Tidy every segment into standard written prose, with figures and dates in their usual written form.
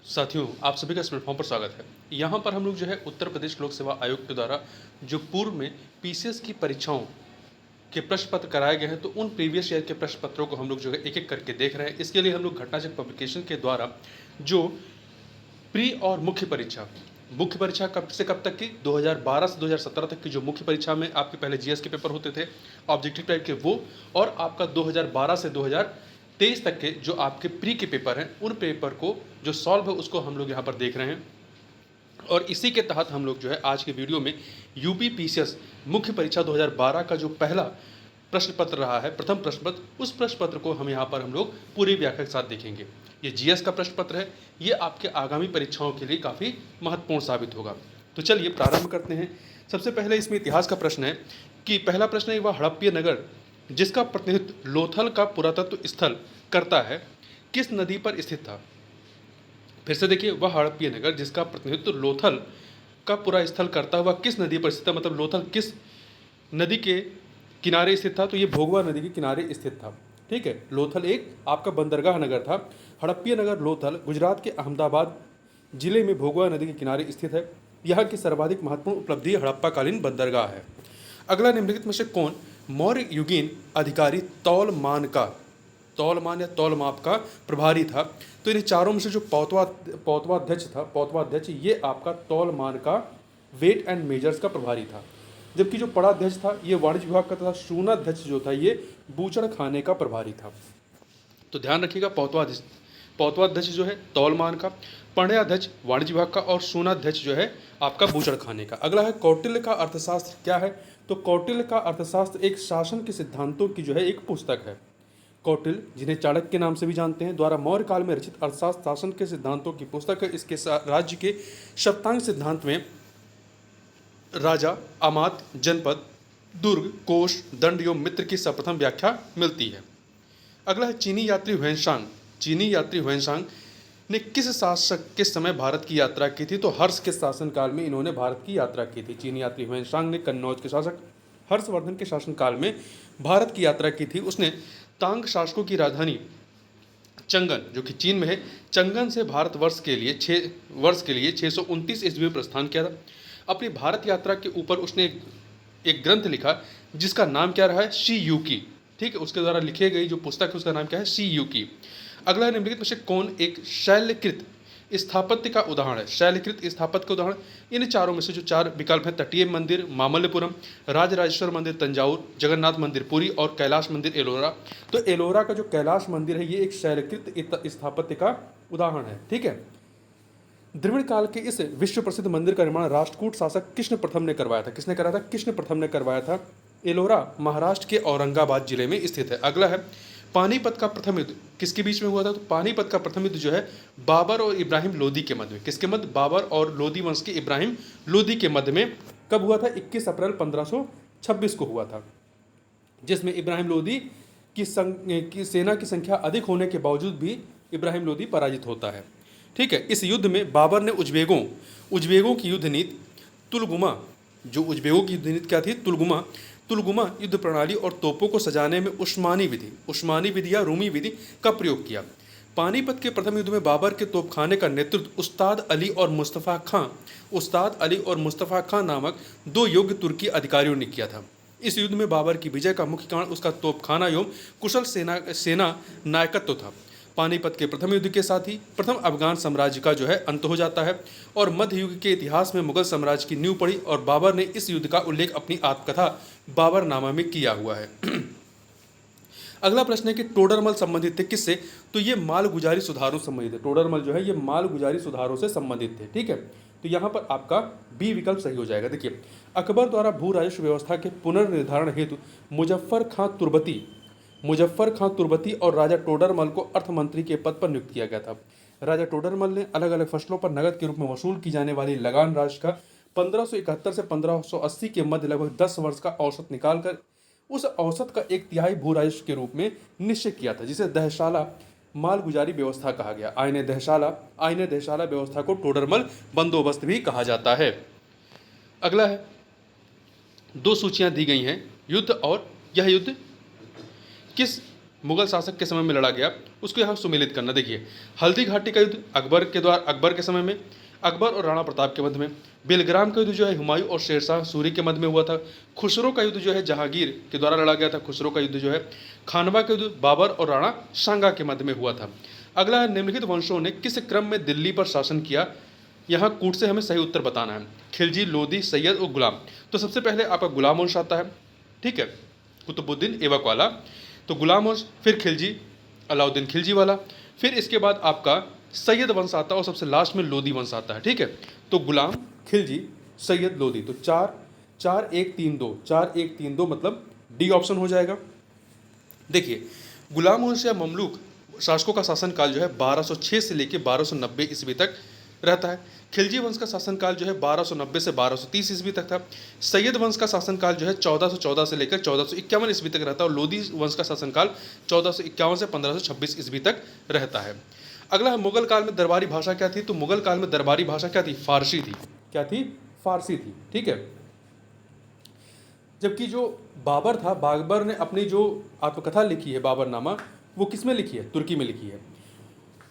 साथियों, आप सभी का इस प्लेटफॉर्म पर स्वागत है। यहाँ पर हम लोग जो है उत्तर प्रदेश लोक सेवा आयोग के द्वारा जो पूर्व में पीसीएस की परीक्षाओं के प्रश्न पत्र कराए गए हैं, तो उन प्रीवियस ईयर के प्रश्न पत्रों को हम लोग जो है एक एक करके देख रहे हैं। इसके लिए हम लोग घटना चक्र पब्लिकेशन के द्वारा जो प्री और मुख्य परीक्षा कब से कब तक की, 2012 से 2017 तक की जो मुख्य परीक्षा में आपके पहले जीएस के पेपर होते थे ऑब्जेक्टिव टाइप के, वो और आपका 2012 से 2023 तक के जो आपके प्री के पेपर हैं, उन पेपर को जो सॉल्व है उसको हम लोग यहाँ पर देख रहे हैं। और इसी के तहत हम लोग जो है आज के वीडियो में यूपी पीसीएस मुख्य परीक्षा 2012 का जो पहला प्रश्न पत्र रहा है, प्रथम प्रश्न पत्र, उस प्रश्न पत्र को हम यहाँ पर हम लोग पूरी व्याख्या के साथ देखेंगे। ये जीएस का प्रश्न पत्र है, ये आपके आगामी परीक्षाओं के लिए काफ़ी महत्वपूर्ण साबित होगा। तो चलिए प्रारंभ करते हैं। सबसे पहले इसमें इतिहास का प्रश्न है कि पहला प्रश्न है, वह हड़प्पा नगर जिसका प्रतिनिधित्व लोथल का पुरातत्व स्थल करता है, किस नदी पर स्थित था। फिर से देखिए, वह हड़प्पा नगर जिसका प्रतिनिधित्व लोथल का पूरा स्थल करता हुआ किस नदी पर स्थित था, मतलब लोथल किस नदी के किनारे स्थित था, तो ये भोगवा नदी के किनारे स्थित था। ठीक है, लोथल एक आपका बंदरगाह नगर था। हड़प्पा नगर लोथल गुजरात के अहमदाबाद जिले में भोगवा नदी के किनारे स्थित है। यहाँ की सर्वाधिक महत्वपूर्ण उपलब्धि हड़प्पाकालीन बंदरगाह है। अगला, निम्नलिखित में से कौन मौर्य युगीन अधिकारी तौलमान या तौलमाप का प्रभारी था। तो इन चारों में से जो पौतवाध्यक्ष ये आपका तौलमान का वेट एंड मेजर्स का प्रभारी था, जबकि जो पड़ाध्यक्ष था ये वाणिज्य विभाग का तथा शूनाध्यक्ष जो था ये बूचड़ खाने का प्रभारी था। तो ध्यान रखिएगा, पौतवाध्यक्ष जो है तौलमान का, पण्याध्यक्ष वाणिज्य विभाग का और शूनाध्यक्ष जो है आपका बूचड़ खाने का। अगला है, कौटिल्य का अर्थशास्त्र क्या है। तो कौटिल्य का अर्थशास्त्र एक शासन के सिद्धांतों की जो है एक पुस्तक है। कौटिल्य, जिन्हें चाणक्य के नाम से भी जानते हैं, द्वारा मौर्य काल में रचित अर्थशास्त्र शासन के सिद्धांतों की पुस्तक है। इसके राज्य के सप्तांग सिद्धांत में राजा, अमात्य, जनपद, दुर्ग, कोष, दंड एवं मित्र की सर्वप्रथम व्याख्या मिलती है। अगला है, चीनी यात्री हुएनसांग ने किस शासक के समय भारत की यात्रा की थी। तो हर्ष के शासनकाल में इन्होंने भारत की यात्रा की थी। चीनी यात्री हुएनसांग ने कन्नौज के शासक हर्षवर्धन के शासनकाल में भारत की यात्रा की थी। उसने तांग शासकों की राजधानी चंगन, जो कि चीन में है, चंगन से भारतवर्ष के लिए 629 ईस्वी में प्रस्थान किया था। अपनी भारत यात्रा के ऊपर उसने एक ग्रंथ लिखा जिसका नाम क्या रहा है, शी युकी। ठीक है, उसके द्वारा लिखी गई जो पुस्तक है उसका नाम क्या है, शी युकी। अगला है, निम्नलिखित में से कौन एक शैलकृत स्थापत्य का उदाहरण है। शैलकृत स्थापत्य का उदाहरण, इन चारों में से जो चार विकल्प हैं, तटीय मंदिर मामल्लपुरम, राजराजेश्वर मंदिर तंजावुर, जगन्नाथ मंदिर पुरी और कैलाश मंदिर एलोरा। तो एलोरा का जो कैलाश मंदिर है ये एक शैलकृत स्थापत्य का उदाहरण है। ठीक है, द्रविड़ काल के इस विश्व प्रसिद्ध मंदिर का निर्माण राष्ट्रकूट शासक कृष्ण प्रथम ने करवाया था। किसने कराया था, कृष्ण प्रथम ने करवाया था। एलोरा महाराष्ट्र के औरंगाबाद जिले में स्थित है। अगला है, पानीपत का प्रथम युद्ध किसके बीच में हुआ था। तो पानीपत का प्रथम युद्ध जो है बाबर और इब्राहिम लोदी के मध्य में, किसके मध्य, बाबर और लोदी वंश के इब्राहिम लोदी के मध्य में कब हुआ था, 21 अप्रैल 1526 को हुआ था, जिसमें इब्राहिम लोदी की सेना की संख्या अधिक होने के बावजूद भी इब्राहिम लोदी पराजित होता है। ठीक है, इस युद्ध में बाबर ने उज्बेगों की युद्ध नीति तुलगुमा, जो उज्बेगों की युद्ध नीति क्या थी, तुलगुमा युद्ध प्रणाली और तोपों को सजाने में उस्मानी विधि या रूमी विधि का प्रयोग किया। पानीपत के प्रथम युद्ध में बाबर के तोपखाने का नेतृत्व उस्ताद अली और मुस्तफ़ा खां नामक दो योग्य तुर्की अधिकारियों ने किया था। इस युद्ध में बाबर की विजय का मुख्य कारण उसका तोपखाना एवं कुशल सेना नायकत्व था। पानीपत के प्रथम युद्ध के साथ ही प्रथम अफगान साम्राज्य का जो है अंत हो जाता है और मध्य युग के इतिहास में मुगल साम्राज्य की नींव पड़ी और बाबर ने इस युद्ध का उल्लेख अपनी आत्मकथा बाबरनामा में किया हुआ है। अगला प्रश्न है कि टोडरमल संबंधित थे किससे। तो ये मालगुजारी सुधारों से संबंधित है। टोडरमल जो है ये मालगुजारी सुधारों से संबंधित थे। ठीक है, तो यहाँ पर आपका बी विकल्प सही हो जाएगा। देखिए, अकबर द्वारा भू राजस्व व्यवस्था के पुनर्निर्धारण हेतु मुजफ्फर खां तुर्बती और राजा टोडरमल को अर्थमंत्री के पद पर नियुक्त किया गया था। राजा टोडरमल ने अलग अलग फसलों पर नगद के रूप में वसूल की जाने वाली लगान राशि का 1571 से 1580 के मध्य लगभग 10 वर्ष का औसत निकालकर उस औसत का एक तिहाई भू राजस्व के रूप में निश्चित किया था, जिसे दहशाला मालगुजारी व्यवस्था कहा गया। आईने दहशाला व्यवस्था को टोडरमल बंदोबस्त भी कहा जाता है। अगला है, दो सूचियां दी गई हैं, युद्ध और यह युद्ध किस मुगल शासक के समय में लड़ा गया उसको यहाँ सुमेलित करना। देखिए, हल्दी घाटी का युद्ध अकबर के समय में, अकबर और राणा प्रताप के मध्य में। बेलग्राम का युद्ध जो है हुमायूं और शेरशाह सूरी के मध्य में हुआ था। खुसरो का युद्ध जो है जहांगीर के द्वारा लड़ा गया था। खुसरो का युद्ध जो है खानवा का युद्ध बाबर और राणा सांगा के मध्य में हुआ था। अगला है, निम्नलिखित वंशों ने किस क्रम में दिल्ली पर शासन किया? यहाँ कूट से हमें सही उत्तर बताना है। खिलजी, लोधी, सैयद और गुलाम। तो सबसे पहले आपका गुलाम वंश आता है, ठीक है, कुतुबुद्दीन ऐबक वाला। तो गुलाम वंश, फिर खिलजी, अलाउद्दीन खिलजी वाला, फिर इसके बाद आपका सैयद वंश आता है और सबसे लास्ट में लोधी वंश आता है, ठीक है। तो गुलाम, खिलजी, सैयद, लोधी। तो 4-1-3-2 मतलब डी ऑप्शन हो जाएगा। देखिए, गुलाम वंश या ममलूक शासकों का शासनकाल जो है 1206 से लेकर 1290 ईस्वी तक रहता है। खिलजी वंश का शासनकाल जो है 1290 से 1230 ईस्वी तक था। सैयद वंश का शासनकाल जो है 1414 से लेकर 1451 ईस्वी तक रहता है और लोधी वंश का शासनकाल 1451 से 1526 ईस्वी तक रहता है। अगला है, मुगल काल में दरबारी भाषा क्या थी? तो मुगल काल में दरबारी भाषा क्या थी? फारसी थी। क्या थी? फारसी थी, ठीक है। जबकि जो बाबर था, बाबर ने अपनी जो आत्मकथा लिखी है बाबरनामा, वो किस में लिखी है? तुर्की में लिखी है।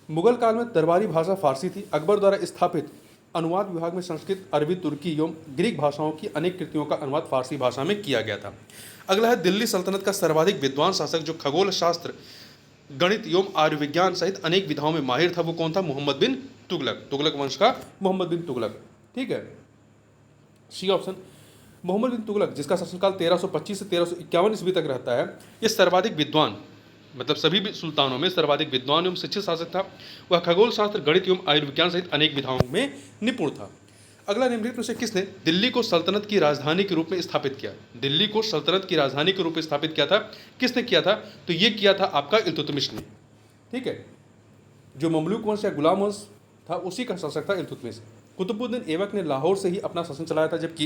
मुगल काल में दरबारी भाषा फारसी थी। अकबर द्वारा स्थापित अनुवाद विभाग में संस्कृत, अरबी, तुर्की एवं ग्रीक भाषाओं की अनेक कृतियों का अनुवाद फारसी भाषा में किया गया था। अगला है, दिल्ली सल्तनत का सर्वाधिक विद्वान शासक जो खगोल शास्त्र, गणित एवं आयुर्विज्ञान सहित अनेक विधाओं में माहिर था, वो कौन था? मोहम्मद बिन तुगलक। तुगलक वंश का मोहम्मद बिन तुगलक, ठीक है, सी ऑप्शन। मोहम्मद बिन तुगलक, जिसका शासनकाल 1325 से 1351 ईस्वी तक रहता है, ये सर्वाधिक विद्वान, मतलब सभी भी सुल्तानों में सर्वाधिक विद्वान एवं शिक्षित शासक था। वह खगोल शास्त्र, गणित एवं आयुर्विज्ञान सहित अनेक विधाओं में निपुण था। अगला, निम्नलिखित में से किसने दिल्ली को सल्तनत की राजधानी के रूप में स्थापित किया? दिल्ली को सल्तनत की राजधानी के रूप में स्थापित किया था, किसने किया था? तो ये किया था आपका इल्तुतमिश ने, ठीक है। जो ममलूक वंश या गुलाम वंश था उसी का शासक था इल्तुतमिश। कुतुबुद्दीन ऐबक ने लाहौर से ही अपना शासन चलाया था, जबकि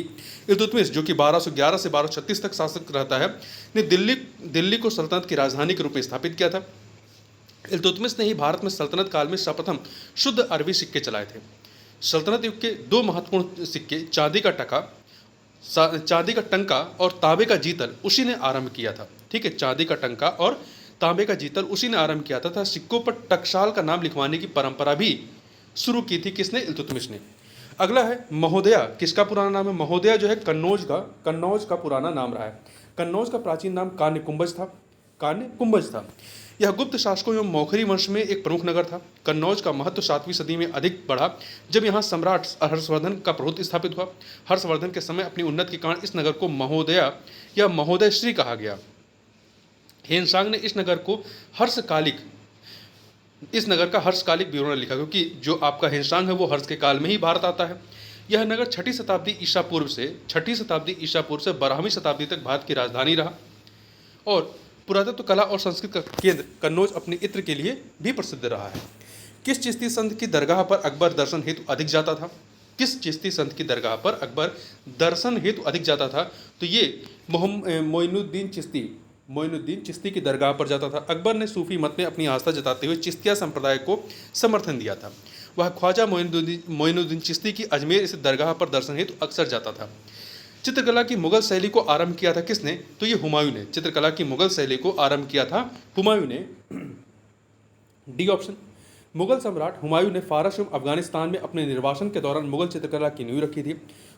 इल्तुतमिश, जो कि 1211 से 1236 तक शासक रहता है, ने दिल्ली को सल्तनत की राजधानी के रूप में स्थापित किया था। इल्तुतमिश ने ही भारत में सल्तनत काल में सर्वप्रथम शुद्ध अरबी सिक्के चलाए थे। सल्तनत युग के दो महत्वपूर्ण सिक्के, चांदी का टंका और तांबे का जीतल, उसी ने आरंभ किया था, ठीक है। चांदी का टंका और तांबे का जीतल उसी ने आरंभ किया था। सिक्कों पर टकसाल का नाम लिखवाने की परंपरा भी शुरू की थी, किसने? इल्तुतमिश ने। अगला है, महोदया किसका पुराना नाम है? महोदया जो है कन्नौज का पुराना नाम रहा है। कन्नौज का प्राचीन नाम कान्य कुंभज था। यह गुप्त शासकों एवं मौखरी वंश में एक प्रमुख नगर था। कन्नौज का महत्व 7वीं सदी में अधिक बढ़ा, जब यहाँ सम्राट हर्षवर्धन का प्रभुत्व स्थापित हुआ। हर्षवर्धन के समय अपनी उन्नति के कारण इस नगर को महोदया या महोदयश्री कहा गया। हेनसांग ने इस नगर का हर्षकालिक विवरण लिखा, क्योंकि जो आपका हेनसांग है वो हर्ष के काल में ही भारत आता है। यह नगर 6वीं शताब्दी ईसा पूर्व से 12वीं शताब्दी तक भारत की राजधानी रहा और पुरातत्व कला और संस्कृत का केंद्र कन्नौज अपने इत्र के लिए भी प्रसिद्ध रहा है। किस चिश्ती संत की दरगाह पर अकबर दर्शन हेतु अधिक जाता था? किस चिश्ती संत की दरगाह पर अकबर दर्शन हेतु अधिक जाता था? तो ये मोइनुद्दीन चिश्ती की दरगाह पर जाता था। अकबर ने सूफी मत में अपनी आस्था जताते हुए चिश्तिया संप्रदाय को समर्थन दिया था। वह ख्वाजा मोइनुद्दीन चिश्ती की अजमेर स्थित दरगाह पर दर्शन हेतु अक्सर जाता था। चित्रकला की मुगल शैली को आरंभ किया था किसने? तो ये हुमायूं ने। चित्रकला की मुगल शैली को आरंभ किया था हुमायूं ने, डी ऑप्शन। मुगल सम्राट हुमायूं ने फारस एवं अफगानिस्तान में अपने निर्वासन के दौरान मुगल चित्रकला की नींव रखी थी।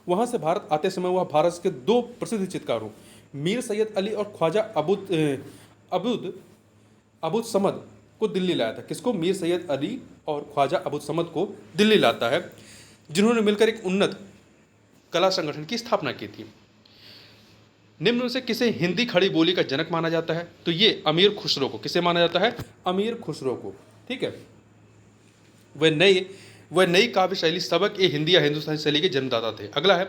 वहां से भारत आते समय वह भारत के दो प्रसिद्ध चित्रकारों मीर सैयद अली और ख्वाजा अबुद समद को दिल्ली लाया था। किसको? मीर सैयद अली और ख्वाजा अबुद समद को दिल्ली लाता है, जिन्होंने मिलकर एक उन्नत कला संगठन की स्थापना की थी। निम्न में से किसे हिंदी खड़ी बोली का जनक माना जाता है? तो ये अमीर खुसरो को। किसे माना जाता है? अमीर खुसरो को, ठीक है। वह नई काव्य शैली सबक ए हिंदी या हिंदुस्तानी शैली के जन्मदाता थे। अगला है,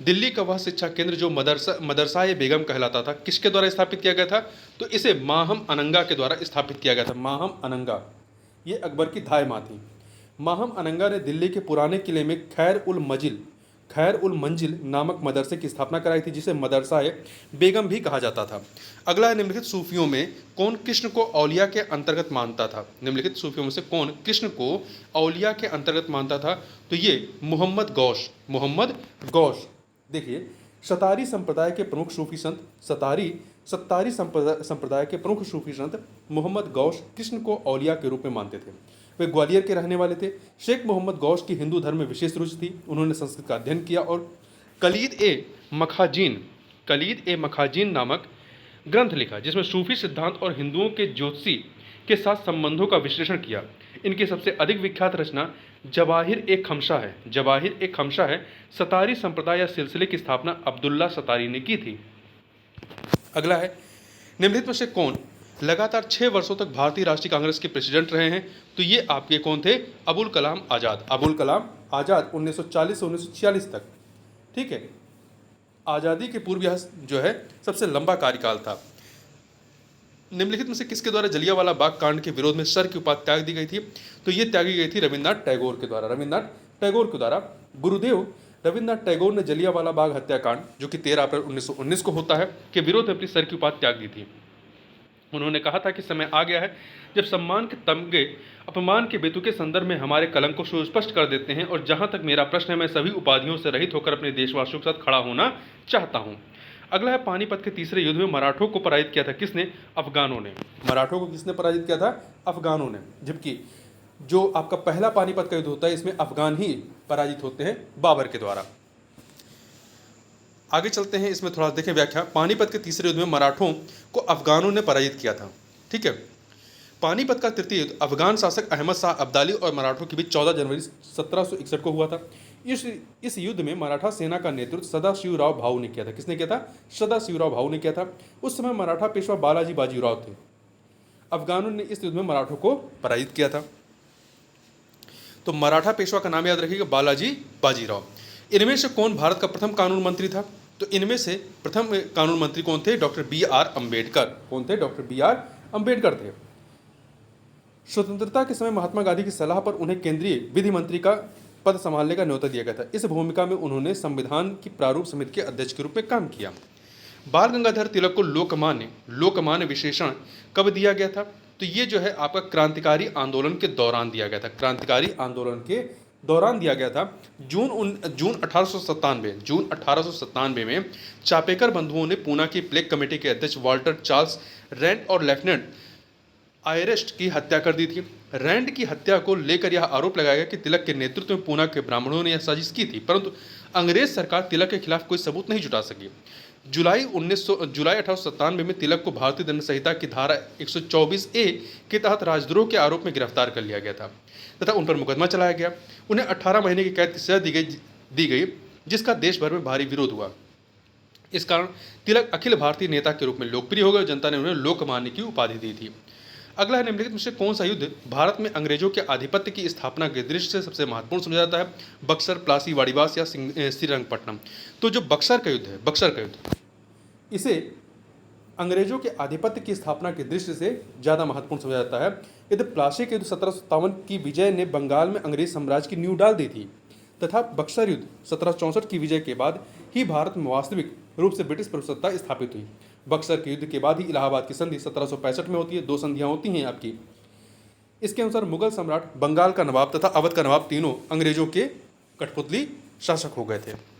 दिल्ली का वह शिक्षा केंद्र जो मदरसा ए बेगम कहलाता था, किसके द्वारा स्थापित किया गया था? तो इसे माहम अनंगा के द्वारा स्थापित किया गया था। माहम अनंगा, ये अकबर की धाय माँ थी। माहम अनंगा ने दिल्ली के पुराने किले में खैर उल मंजिल नामक मदरसे की स्थापना कराई थी, जिसे मदरसा ए बेगम भी कहा जाता था। अगला है, निम्नलिखित सूफियों में कौन कृष्ण को औलिया के अंतर्गत मानता था? निम्नलिखित सूफियों में से कौन कृष्ण को औलिया के अंतर्गत मानता था? तो ये मोहम्मद गौश। देखिए, सतारी संप्रदाय के प्रमुख सूफी संत सतारी सत्तारी संप्रदाय के प्रमुख सूफी संत मोहम्मद गौस कृष्ण को औलिया के रूप में मानते थे। वे ग्वालियर के रहने वाले थे। शेख मोहम्मद गौस की हिंदू धर्म में विशेष रुचि थी। उन्होंने संस्कृत का अध्ययन किया और कलीद ए मखाजीन नामक ग्रंथ लिखा, जिसमें सूफी सिद्धांत और हिंदुओं के ज्योतिषी के साथ संबंधों का विश्लेषण किया। इनकी सबसे अधिक विख्यात रचना जवाहिर ए खमसा है। सतारी संप्रदाय या सिलसिले की स्थापना अब्दुल्ला सतारी ने की थी। अगला है, निम्नलिखित में से कौन लगातार 6 वर्षों तक भारतीय राष्ट्रीय कांग्रेस के प्रेसिडेंट रहे हैं? तो ये आपके कौन थे? अबुल कलाम आज़ाद 1940 से 1946 तक। ठीक है, आज़ादी के पूर्व यह जो है सबसे लंबा कार्यकाल था। निम्नलिखित में से किसके द्वारा जलियांवाला बाग कांड के विरोध में सर की उपाधि त्याग दी गई थी? तो ये त्यागी गई थी रविन्द्रनाथ टैगोर के द्वारा। गुरुदेव रविन्द्रनाथ टैगोर ने जलियांवाला बाग हत्याकांड, जो कि 13 अप्रैल 1919 को होता है, के विरोध में अपनी सर की उपाधि त्याग दी थी। उन्होंने कहा था कि समय आ गया है जब सम्मान के तमगे अपमान के बेतुके संदर्भ में हमारे कलंक को सुस्पष्ट कर देते हैं, और जहां तक मेरा प्रश्न है, मैं सभी उपाधियों से रहित होकर अपने देशवासियों के साथ खड़ा होना चाहता हूं। अगला है, पानीपत के तीसरे युद्ध में मराठों को पराजित किया था किसने? अफगानों ने। मराठों को किसने पराजित किया था? अफगानों ने। जबकि जो आपका पहला पानीपत का युद्ध होता है, इसमें अफगान ही पराजित होते हैं बाबर के द्वारा। आगे चलते हैं, इसमें थोड़ा देखें व्याख्या। पानीपत के तीसरे युद्ध में मराठों को अफगानों ने पराजित किया था। ठीक है, पानीपत का तृतीय युद्ध अफगान शासक अहमद शाह अब्दाली और मराठों के बीच 14 जनवरी 1761 को हुआ था। इस युद्ध में मराठा सेना का नेतृत्व सदाशिवराव भाऊ ने किया था। किसने किया था? सदाशिवराव भाऊ ने किया था। उस समय मराठा पेशवा बालाजी बाजीराव थे। अफगानों ने इस युद्ध में मराठों को पराजित किया था। तो मराठा पेशवा का नाम याद रखिएगा, बालाजी बाजीराव। इनमें से कौन भारत का प्रथम कानून मंत्री था? तो इनमें से प्रथम कानून मंत्री कौन थे? Doctor B.R. अम्बेडकर। कौन थे? Doctor B.R. अम्बेडकर थे। स्वतंत्रता के समय महात्मा गांधी की सलाह पर उन्हें केंद्रीय विधि मंत्री का पद संभालने का न्योता दिया गया था। इस भूमिका में उन्होंने संविधान की प्रारूप समिति के अध्यक्ष के रूप में काम किया। बाल गंगाधर तिलक को लोकमान्य विशेषण कब दिया गया था? तो ये जो है आपका क्रांतिकारी आंदोलन के दौरान दिया गया था। क्रांतिकारी आंदोलन के दौरान दिया गया था। जून 1897 में चापेकर बंधुओं ने पूना की प्लेग कमेटी के अध्यक्ष वाल्टर चार्ल्स रैंड और लेफ्टिनेंट आयरेस्ट की हत्या कर दी थी। रैंड की हत्या को लेकर यह आरोप लगाया गया कि तिलक के नेतृत्व में पूना के ब्राह्मणों ने यह साजिश की थी, परंतु अंग्रेज सरकार तिलक के खिलाफ कोई सबूत नहीं जुटा सकी। जुलाई 1897 में तिलक को भारतीय दंड संहिता की धारा 124A के तहत राजद्रोह के आरोप में गिरफ्तार कर लिया गया था तथा उन पर मुकदमा चलाया गया। उन्हें 18 महीने की कैद की सजा दी गई, जिसका देश भर में भारी विरोध हुआ। इस कारण तिलक अखिल भारतीय नेता के रूप में लोकप्रिय हो गए। जनता ने उन्हें लोकमान्य की उपाधि दी थी। अगला है, निम्नलिखित में से कौन सा युद्ध भारत में अंग्रेजों के आधिपत्य की स्थापना के दृष्टि से सबसे महत्वपूर्ण समझा जाता है? बक्सर, प्लासी, वाड़ीवास या श्रीरंगपट्टनम। तो जो बक्सर का युद्ध है, इसे अंग्रेजों के आधिपत्य की स्थापना की दृष्टि से ज़्यादा महत्वपूर्ण समझा जाता है। यदि प्लासी के युद्ध 1757 की विजय ने बंगाल में अंग्रेज साम्राज्य की नींव डाल दी थी तथा बक्सर युद्ध 1764 की विजय के बाद ही भारत में वास्तविक रूप से ब्रिटिश प्रभुसत्ता स्थापित हुई। बक्सर के युद्ध के बाद ही इलाहाबाद की संधि 1765 में होती है। 2 संधियां होती हैं आपकी। इसके अनुसार मुगल सम्राट, बंगाल का नवाब तथा अवध का नवाब तीनों अंग्रेजों के कठपुतली शासक हो गए थे।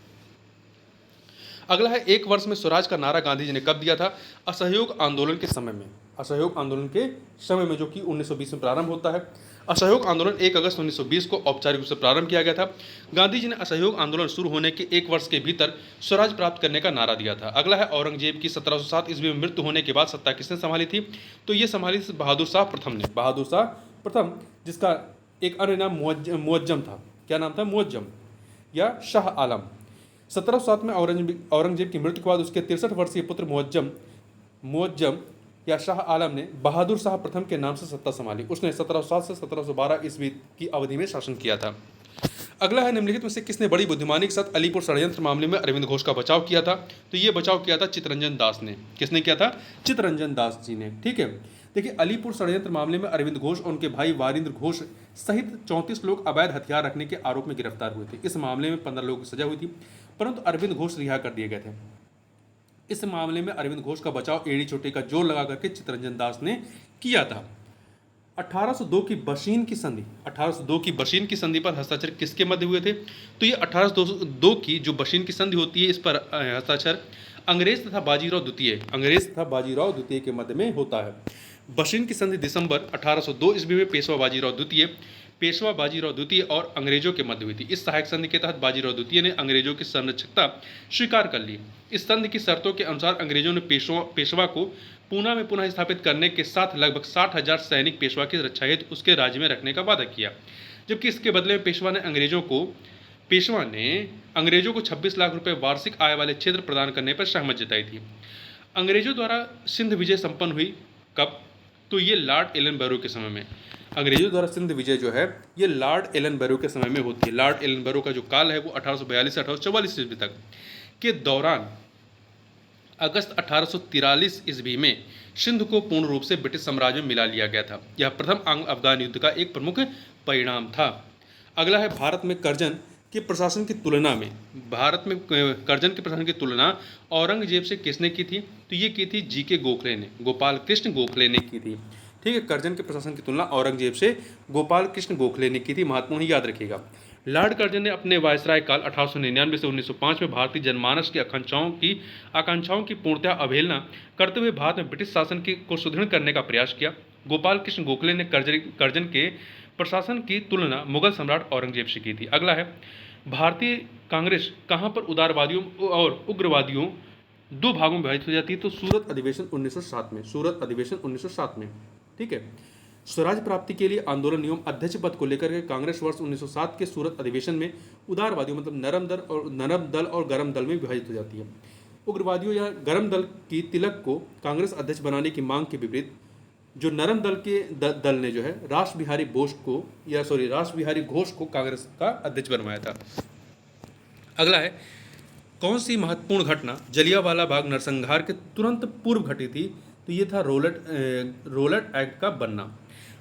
अगला है, 1 वर्ष में स्वराज का नारा गांधी जी ने कब दिया था? असहयोग आंदोलन के समय में। असहयोग आंदोलन के समय में, जो कि 1920 में प्रारंभ होता है। असहयोग आंदोलन 1 अगस्त 1920 को औपचारिक रूप से प्रारंभ किया गया था। गांधी जी ने असहयोग आंदोलन शुरू होने के 1 वर्ष के भीतर स्वराज प्राप्त करने का नारा दिया था। अगला है, औरंगजेब की 1707 ईस्वी में मृत्यु होने के बाद सत्ता किसने संभाली थी? तो ये संभाली बहादुर शाह प्रथम ने। बहादुर शाह प्रथम, जिसका एक अन्य नाम मुअज्जम था। क्या नाम था? मुअज्जम या शाह आलम। 1707 में औरंगजेब की मृत्यु के बाद उसके 63 वर्षीय पुत्र मुअज्जम या शाह आलम ने बहादुर शाह प्रथम के नाम से सत्ता संभाली। उसने 1707 से 1712 ईस्वी की अवधि में शासन किया था। अगला है, निम्नलिखित में से किसने बड़ी बुद्धिमानी के साथ अलीपुर षड्यंत्र मामले में अरविंद घोष का बचाव किया था? तो ये बचाव किया था चित्तरंजन दास ने। किसने किया था? चित्तरंजन दास जी ने। ठीक है, देखिए, अलीपुर षड्यंत्र मामले में अरविंद घोष और उनके भाई वारिंद्र घोष सहित 34 लोग अवैध हथियार रखने के आरोप में गिरफ्तार हुए थे। इस मामले में 15 लोगों की सजा हुई थी, परंतु अरविंद घोष रिहा कर दिए गए थे। इस मामले में अरविंद घोष का बचाव एड़ी चोटी का जोर लगा करके चित्तरंजन दास ने किया था। 1802 की बशीन की संधि पर हस्ताक्षर किसके मध्य हुए थे? तो ये 1802 की जो बशीन की संधि होती है, इस पर हस्ताक्षर अंग्रेज तथा बाजीराव द्वितीय के मध्य में होता है। बशीन की संधि दिसंबर 1802 ईस्वी में पेशवा बाजीराव द्वितीय और अंग्रेजों के मध्य हुई थी। इस सहायक संधि के तहत बाजीराव द्वितीय ने अंग्रेजों की संरक्षकता स्वीकार कर ली। इस संधि की शर्तों के अनुसार अंग्रेजों ने पेशवा को पूना में पुनः स्थापित करने के साथ लगभग 60,000 सैनिक पेशवा की रक्षा हेतु उसके राज्य में रखने का वादा किया, जबकि इसके बदले में पेशवा ने अंग्रेजों को 26 लाख रुपए वार्षिक आय वाले क्षेत्र प्रदान करने पर सहमति जताई थी। अंग्रेजों द्वारा सिंध विजय संपन्न हुई कब? तो ये लॉर्ड एलनबरो के समय में। अंग्रेजों द्वारा सिंध विजय जो है ये लॉर्ड एलनबरो के समय में होती है। लॉर्ड एलनबरो का जो काल है वो 1842 से 1844 ईस्वी तक के दौरान अगस्त 1843 ईस्वी में सिंध को पूर्ण रूप से ब्रिटिश साम्राज्य में मिला लिया गया था। यह प्रथम आंग्ल अफगान युद्ध का एक प्रमुख परिणाम था। अगला है भारत में कर्जन के प्रशासन की तुलना औरंगजेब से किसने की थी? तो ये की थी जीके गोखले ने, गोपाल कृष्ण गोखले ने की थी। ठीक है, कर्जन के प्रशासन की तुलना औरंगजेब से गोपाल कृष्ण गोखले ने की थी। महत्वपूर्ण याद रखिएगा। लॉर्ड कर्जन ने अपने वायसराय काल 1899 से 1905 में भारतीय जनमानस की आकांक्षाओं की पूर्णतः अवहेलना करते हुए भारत में ब्रिटिश शासन को सुदृढ़ करने का प्रयास किया। गोपाल कृष्ण गोखले ने कर्जन के प्रशासन की तुलना मुगल सम्राट औरंगजेब से की थी। अगला है भारतीय कांग्रेस कहाँ पर उदारवादियों और उग्रवादियों दो भागों में विभाजित हो जाती है? तो सूरत अधिवेशन 1907 में। ठीक है, स्वराज प्राप्ति के लिए आंदोलन एवं अध्यक्ष पद को लेकर के कांग्रेस वर्ष 1907 के सूरत अधिवेशन में उदारवादियों मतलब नरम दल और गरम दल में विभाजित हो जाती है। उग्रवादियों या गरम दल की तिलक को कांग्रेस अध्यक्ष बनाने की मांग के विपरीत जो नरम दल के दल ने जो है रास बिहारी घोष को कांग्रेस का अध्यक्ष बनवाया था। अगला है कौन सी महत्वपूर्ण घटना जलियांवाला बाग नरसंहार के तुरंत पूर्व घटी थी? तो ये था रोलट एक्ट का बनना।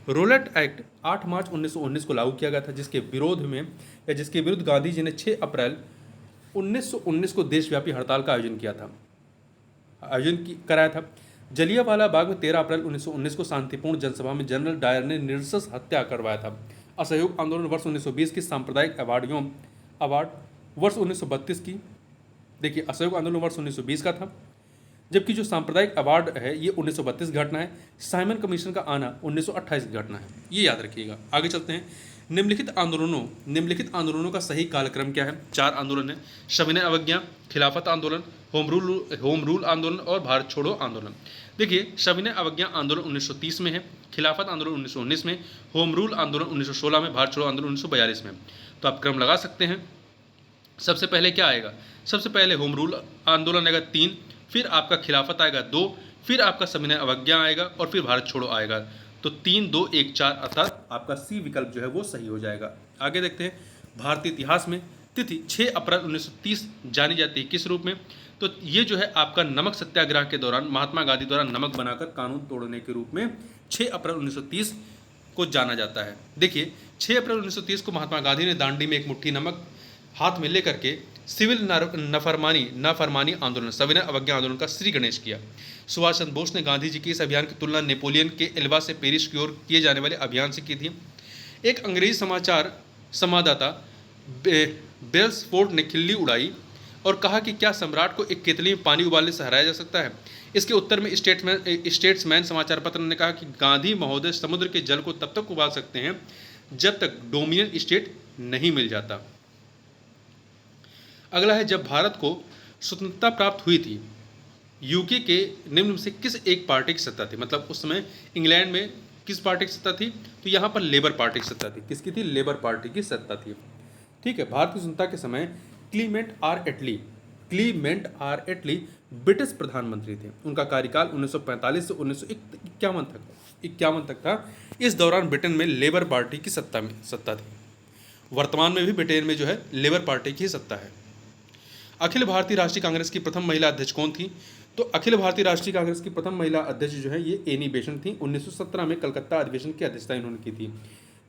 रोलट एक्ट 8 मार्च 1919 को लागू किया गया था, जिसके विरुद्ध गांधी जी ने 6 अप्रैल 1919 को देशव्यापी हड़ताल का कराया था। जलियांवाला बाग में 13 अप्रैल 1919 को शांतिपूर्ण जनसभा में जनरल डायर ने निर्मम हत्या करवाया था। असहयोग आंदोलन वर्ष 1920 की सांप्रदायिक अवार्ड वर्ष 1932 की, देखिए असहयोग आंदोलन वर्ष 1920 का था, जबकि जो सांप्रदायिक अवार्ड है ये 1932 की घटना है। साइमन कमीशन का आना 1928 की घटना है, ये याद रखिएगा। आगे चलते हैं। निम्नलिखित आंदोलनों का सही कालक्रम क्या है? 4 आंदोलन है, सविनय अवज्ञा, खिलाफत आंदोलन, होम रूल आंदोलन और भारत छोड़ो आंदोलन। देखिए, सविनय अवज्ञा आंदोलन 1930 में है, खिलाफत आंदोलन 1919 में, होम रूल आंदोलन 1916 में, भारत छोड़ो आंदोलन 1942 में। तो आप क्रम लगा सकते हैं। सबसे पहले क्या आएगा? सबसे पहले होम रूल आंदोलन आएगा 3, फिर आपका खिलाफत आएगा 2, फिर आपका सविनय अवज्ञा आएगा और फिर भारत छोड़ो आएगा। तो 3, 2, 1, 4 अर्थात आपका सी विकल्प जो है वो सही हो जाएगा। आगे देखते हैं। भारतीय इतिहास में तिथि 6 अप्रैल 1930 जानी जाती है किस रूप में? तो ये जो है आपका नमक सत्याग्रह के दौरान महात्मा गांधी द्वारा नमक बनाकर कानून तोड़ने के रूप में 6 अप्रैल 1930 को जाना जाता है। देखिए, 6 अप्रैल 1930 को महात्मा गांधी ने दांडी में एक मुट्ठी नमक हाथ में लेकर के सिविल नाफरमानी आंदोलन, सविनय अवज्ञा आंदोलन का श्री गणेश किया। सुभाष चंद्र बोस ने गांधी जी के इस अभियान की तुलना नेपोलियन के एल्बा से पेरिस की ओर किए जाने वाले अभियान से की थी। एक अंग्रेजी समाचार संवाददाता बेल्सफोर्ड ने खिल्ली उड़ाई और कहा कि क्या सम्राट को एक केतली में पानी उबालने से हराया जा सकता है? इसके उत्तर में स्टेट्समैन समाचार पत्र ने कहा कि गांधी महोदय समुद्र के जल को तब तक उबाल सकते हैं जब तक डोमिनियन स्टेट नहीं मिल जाता। अगला है, जब भारत को स्वतंत्रता प्राप्त हुई थी यूके के निम्न में से किस एक पार्टी की सत्ता थी? मतलब उस समय इंग्लैंड में किस पार्टी की सत्ता थी? तो यहाँ पर लेबर पार्टी की सत्ता थी। किसकी थी? लेबर पार्टी की सत्ता थी। ठीक है, भारत की स्वतंत्रता के समय क्लीमेंट आर एटली ब्रिटिश प्रधानमंत्री थे। उनका कार्यकाल 1945 से 1951 तक था। इस दौरान ब्रिटेन में लेबर पार्टी की सत्ता थी। वर्तमान में भी ब्रिटेन में जो है लेबर पार्टी की सत्ता है। अखिल भारतीय राष्ट्रीय कांग्रेस की प्रथम महिला अध्यक्ष कौन थी? तो अखिल भारतीय राष्ट्रीय कांग्रेस की प्रथम महिला अध्यक्ष जो है ये एनी बेसेंट थी। 1917 में कलकत्ता अधिवेशन की अध्यक्षता इन्होंने की थी।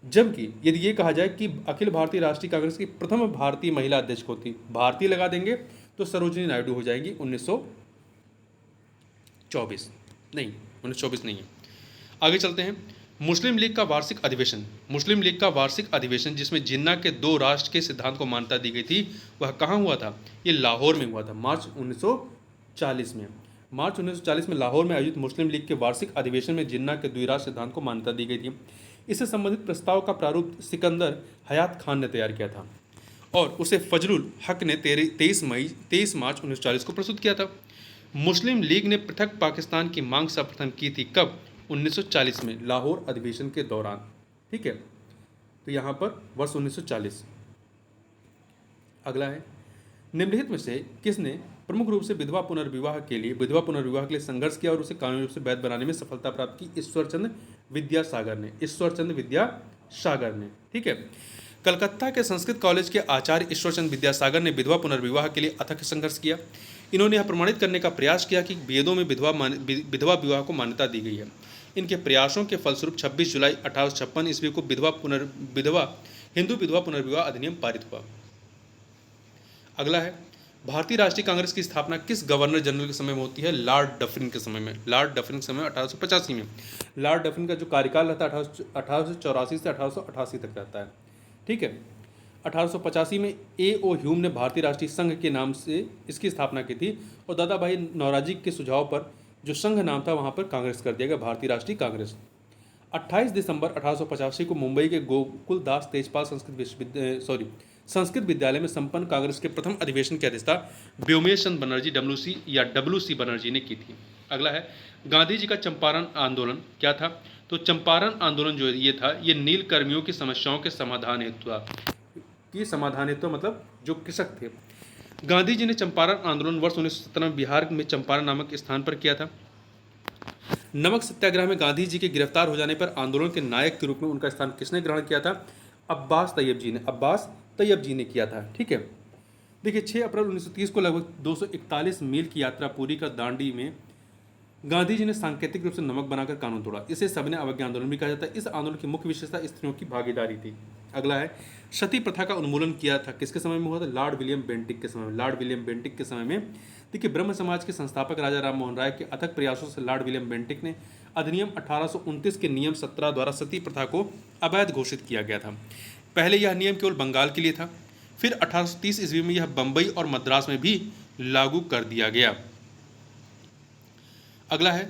जबकि यदि ये कहा जाए कि अखिल भारतीय राष्ट्रीय कांग्रेस की प्रथम भारतीय महिला अध्यक्ष कौन थी, भारतीय लगा देंगे तो सरोजिनी नायडू हो जाएंगी। 1924 नहीं है। आगे चलते हैं। मुस्लिम लीग का वार्षिक अधिवेशन जिसमें जिन्ना के 2 राष्ट्र के सिद्धांत को मान्यता दी गई थी, वह कहाँ हुआ था? ये लाहौर में हुआ था, मार्च 1940 में। मार्च 1940 में लाहौर में आयोजित मुस्लिम लीग के वार्षिक अधिवेशन में जिन्ना के द्विराष्ट्र सिद्धांत को मान्यता दी गई थी। इससे संबंधित प्रस्ताव का प्रारूप सिकंदर हयात खान ने तैयार किया था और उसे फजलुल हक ने 23 मार्च 1940 को प्रस्तुत किया था। मुस्लिम लीग ने पृथक पाकिस्तान की मांग सर्वप्रथम की थी कब? 1940 में, लाहौर अधिवेशन के दौरान। ठीक है, तो यहाँ पर वर्ष 1940। अगला है, निम्नलिखित में से किसने प्रमुख रूप से विधवा पुनर्विवाह के लिए संघर्ष किया और उसे कानूनी रूप से वैध बनाने में सफलता प्राप्त की? ईश्वरचंद विद्यासागर ने। ठीक है, कलकत्ता के संस्कृत कॉलेज के आचार्य ईश्वरचंद विद्यासागर ने विधवा पुनर्विवाह के लिए अथक संघर्ष किया। इन्होंने यह प्रमाणित करने का प्रयास किया कि वेदों में विधवा विवाह को मान्यता दी गई है। इनके प्रयासों के फलस्वरूप 26 जुलाई 1856 ईस्वी को हिंदू विधवा पुनर्विवाह अधिनियम पारित हुआ। अगला है, भारतीय राष्ट्रीय कांग्रेस की स्थापना किस गवर्नर जनरल के समय में होती है? लॉर्ड डफरिन के समय में। 1885 में। लॉर्ड डफरिन का जो कार्यकाल रहता है 1884 से 1888 तक रहता है। ठीक है, 1885 में A.O. ह्यूम ने भारतीय राष्ट्रीय संघ के नाम से इसकी स्थापना की थी और दादा भाई नौरोजी के सुझाव पर जो संघ नाम था वहाँ पर कांग्रेस कर दिया गया, भारतीय राष्ट्रीय कांग्रेस। 28 दिसंबर 1885 को मुंबई के गोकुल दास तेजपाल संस्कृत विद्यालय में संपन्न कांग्रेस के प्रथम अधिवेशन की अध्यक्षता व्योमेश चंद्र बनर्जी WC बनर्जी ने की थी। अगला है, गांधी जी का चंपारण आंदोलन क्या था? तो चंपारण आंदोलन जो ये था, ये नील कर्मियों की समस्याओं के समाधान हेतु था। मतलब जो कृषक थे। गांधी जी ने चंपारण आंदोलन वर्ष 1917 में बिहार में चंपारण नामक स्थान पर किया था। नमक सत्याग्रह में गांधी जी के गिरफ्तार हो जाने पर आंदोलन के नायक के रूप में उनका स्थान किसने ग्रहण किया था? अब्बास तैयब जी ने किया था। ठीक है, देखिए 6 अप्रैल 1930 को लगभग 241 मील की यात्रा पूरी कर दांडी में गांधी जी ने सांकेतिक रूप से नमक बनाकर कानून तोड़ा। इसे सबने अवज्ञा आंदोलन भी कहा जाता है। इस आंदोलन की मुख्य विशेषता स्त्रियों की भागीदारी थी। अगला है, सती प्रथा का उन्मूलन किया था किसके समय में हुआ था? लॉर्ड विलियम बेंटिक के समय में। देखिए, ब्रह्म समाज के संस्थापक राजा राम मोहन राय के अथक प्रयासों से लॉर्ड विलियम बेंटिक ने अधिनियम 1829 के नियम 17 द्वारा सती प्रथा को अवैध घोषित किया गया था। पहले यह नियम केवल बंगाल के लिए था, फिर 1830 ईस्वी में यह बंबई और मद्रास में भी लागू कर दिया गया। अगला है,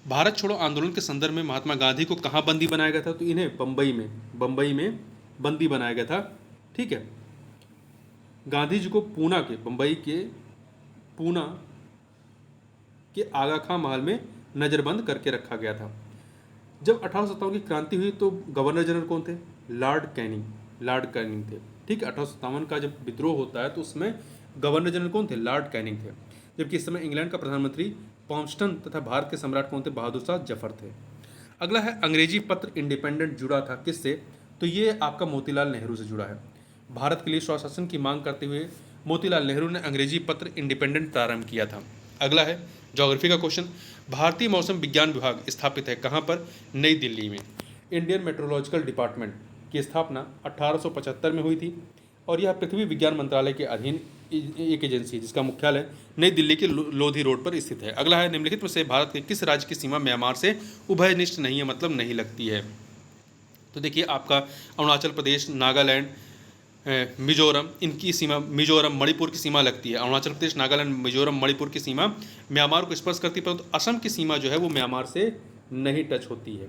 भारत छोड़ो आंदोलन के संदर्भ में महात्मा गांधी को कहाँ बंदी बनाया गया था? तो इन्हें बंबई में बंदी बनाया गया था। ठीक है, गांधी जी को बंबई के पूना के आगा खां महल में नज़रबंद करके रखा गया था। जब 1857 की क्रांति हुई तो गवर्नर जनरल कौन थे? लॉर्ड कैनिंग थे। ठीक है, 1857 का जब विद्रोह होता है तो उसमें गवर्नर जनरल कौन थे? लॉर्ड कैनिंग थे। जबकि इस समय इंग्लैंड का प्रधानमंत्री पॉम्पटन तथा भारत के सम्राट कौन थे? बहादुर शाह जफर थे। अगला है, अंग्रेजी पत्र इंडिपेंडेंट जुड़ा था किससे? तो ये आपका मोतीलाल नेहरू से जुड़ा है। भारत के लिए स्वशासन की मांग करते हुए मोतीलाल नेहरू ने अंग्रेजी पत्र इंडिपेंडेंट प्रारंभ किया था। अगला है, ज्योग्राफी का क्वेश्चन, भारतीय मौसम विज्ञान विभाग स्थापित है कहाँ पर? नई दिल्ली में। इंडियन मेट्रोलॉजिकल डिपार्टमेंट की स्थापना 1875 में हुई थी और यह पृथ्वी विज्ञान मंत्रालय के अधीन एक एजेंसी जिसका मुख्यालय नई दिल्ली के लोधी रोड पर स्थित है। अगला है, निम्नलिखित में से भारत के किस राज्य की सीमा म्यांमार से उभयनिष्ठ नहीं है, मतलब नहीं लगती है? तो देखिए, आपका अरुणाचल प्रदेश, नागालैंड, मिजोरम, इनकी सीमा, मिजोरम मणिपुर की सीमा लगती है। अरुणाचल प्रदेश, नागालैंड, मिजोरम, मणिपुर की सीमा म्यांमार को स्पर्श करती है, परंतु असम की सीमा जो है वो म्यांमार से नहीं टच होती है।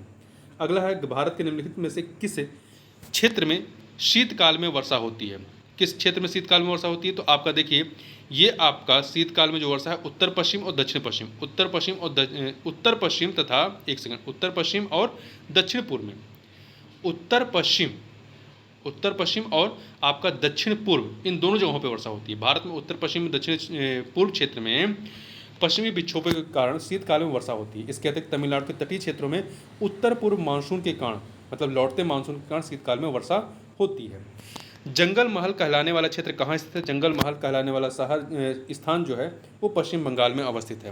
अगला है, भारत के निम्नलिखित में से किस क्षेत्र में शीतकाल में वर्षा होती है? किस क्षेत्र में शीतकाल में वर्षा होती है? तो आपका देखिए, ये आपका शीतकाल में जो वर्षा है उत्तर पश्चिम और दक्षिण पश्चिम, उत्तर पश्चिम और दक्षिण पूर्व में, उत्तर पश्चिम और आपका दक्षिण पूर्व, इन दोनों जगहों पर वर्षा होती है। भारत में उत्तर पश्चिम दक्षिण पूर्व क्षेत्र में पश्चिमी विक्षोभ के कारण शीतकाल में वर्षा होती है। इसके अतिरिक्त तमिलनाडु के तटीय क्षेत्रों में उत्तर पूर्व मानसून के कारण, मतलब लौटते मानसून के कारण शीतकाल में वर्षा होती है। जंगल महल कहलाने वाला क्षेत्र कहाँ स्थित है? जंगल महल कहलाने वाला स्थान जो है वो पश्चिम बंगाल में अवस्थित है।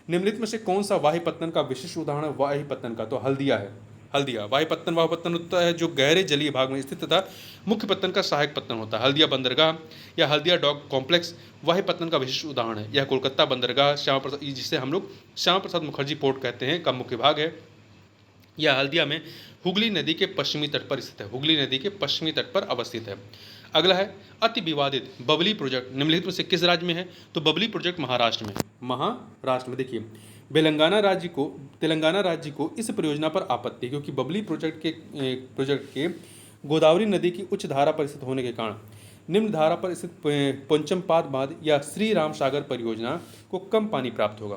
निम्नलिखित में से कौन सा वायुपत्तन का विशिष्ट उदाहरण है वायुपत्तन का? तो हल्दिया है। वायुपत्तन वह पत्तन होता है जो गहरे जलीय भाग में स्थित तथा मुख्य पत्तन का सहायक पत्तन होता है। हल्दिया बंदरगाह या हल्दिया डॉक कॉम्प्लेक्स वायुपत्तन का विशिष्ट उदाहरण है। यह कोलकाता बंदरगाह जिसे हम लोग श्यामा प्रसाद मुखर्जी पोर्ट कहते हैं का मुख्य भाग है। यह हल्दिया में हुगली नदी के पश्चिमी तट पर स्थित है, हुगली नदी के पश्चिमी तट पर अवस्थित है। अगला है अति विवादित बबली प्रोजेक्ट निम्नलिखित में से किस राज्य में है? तो बबली प्रोजेक्ट महाराष्ट्र में, महाराष्ट्र में। देखिए तेलंगाना राज्य को इस परियोजना पर आपत्ति है, क्योंकि बबली प्रोजेक्ट के गोदावरी नदी की उच्च धारा पर स्थित होने के कारण निम्न धारा पर स्थित पंचमपाद बांध या श्री राम सागर परियोजना को कम पानी प्राप्त होगा।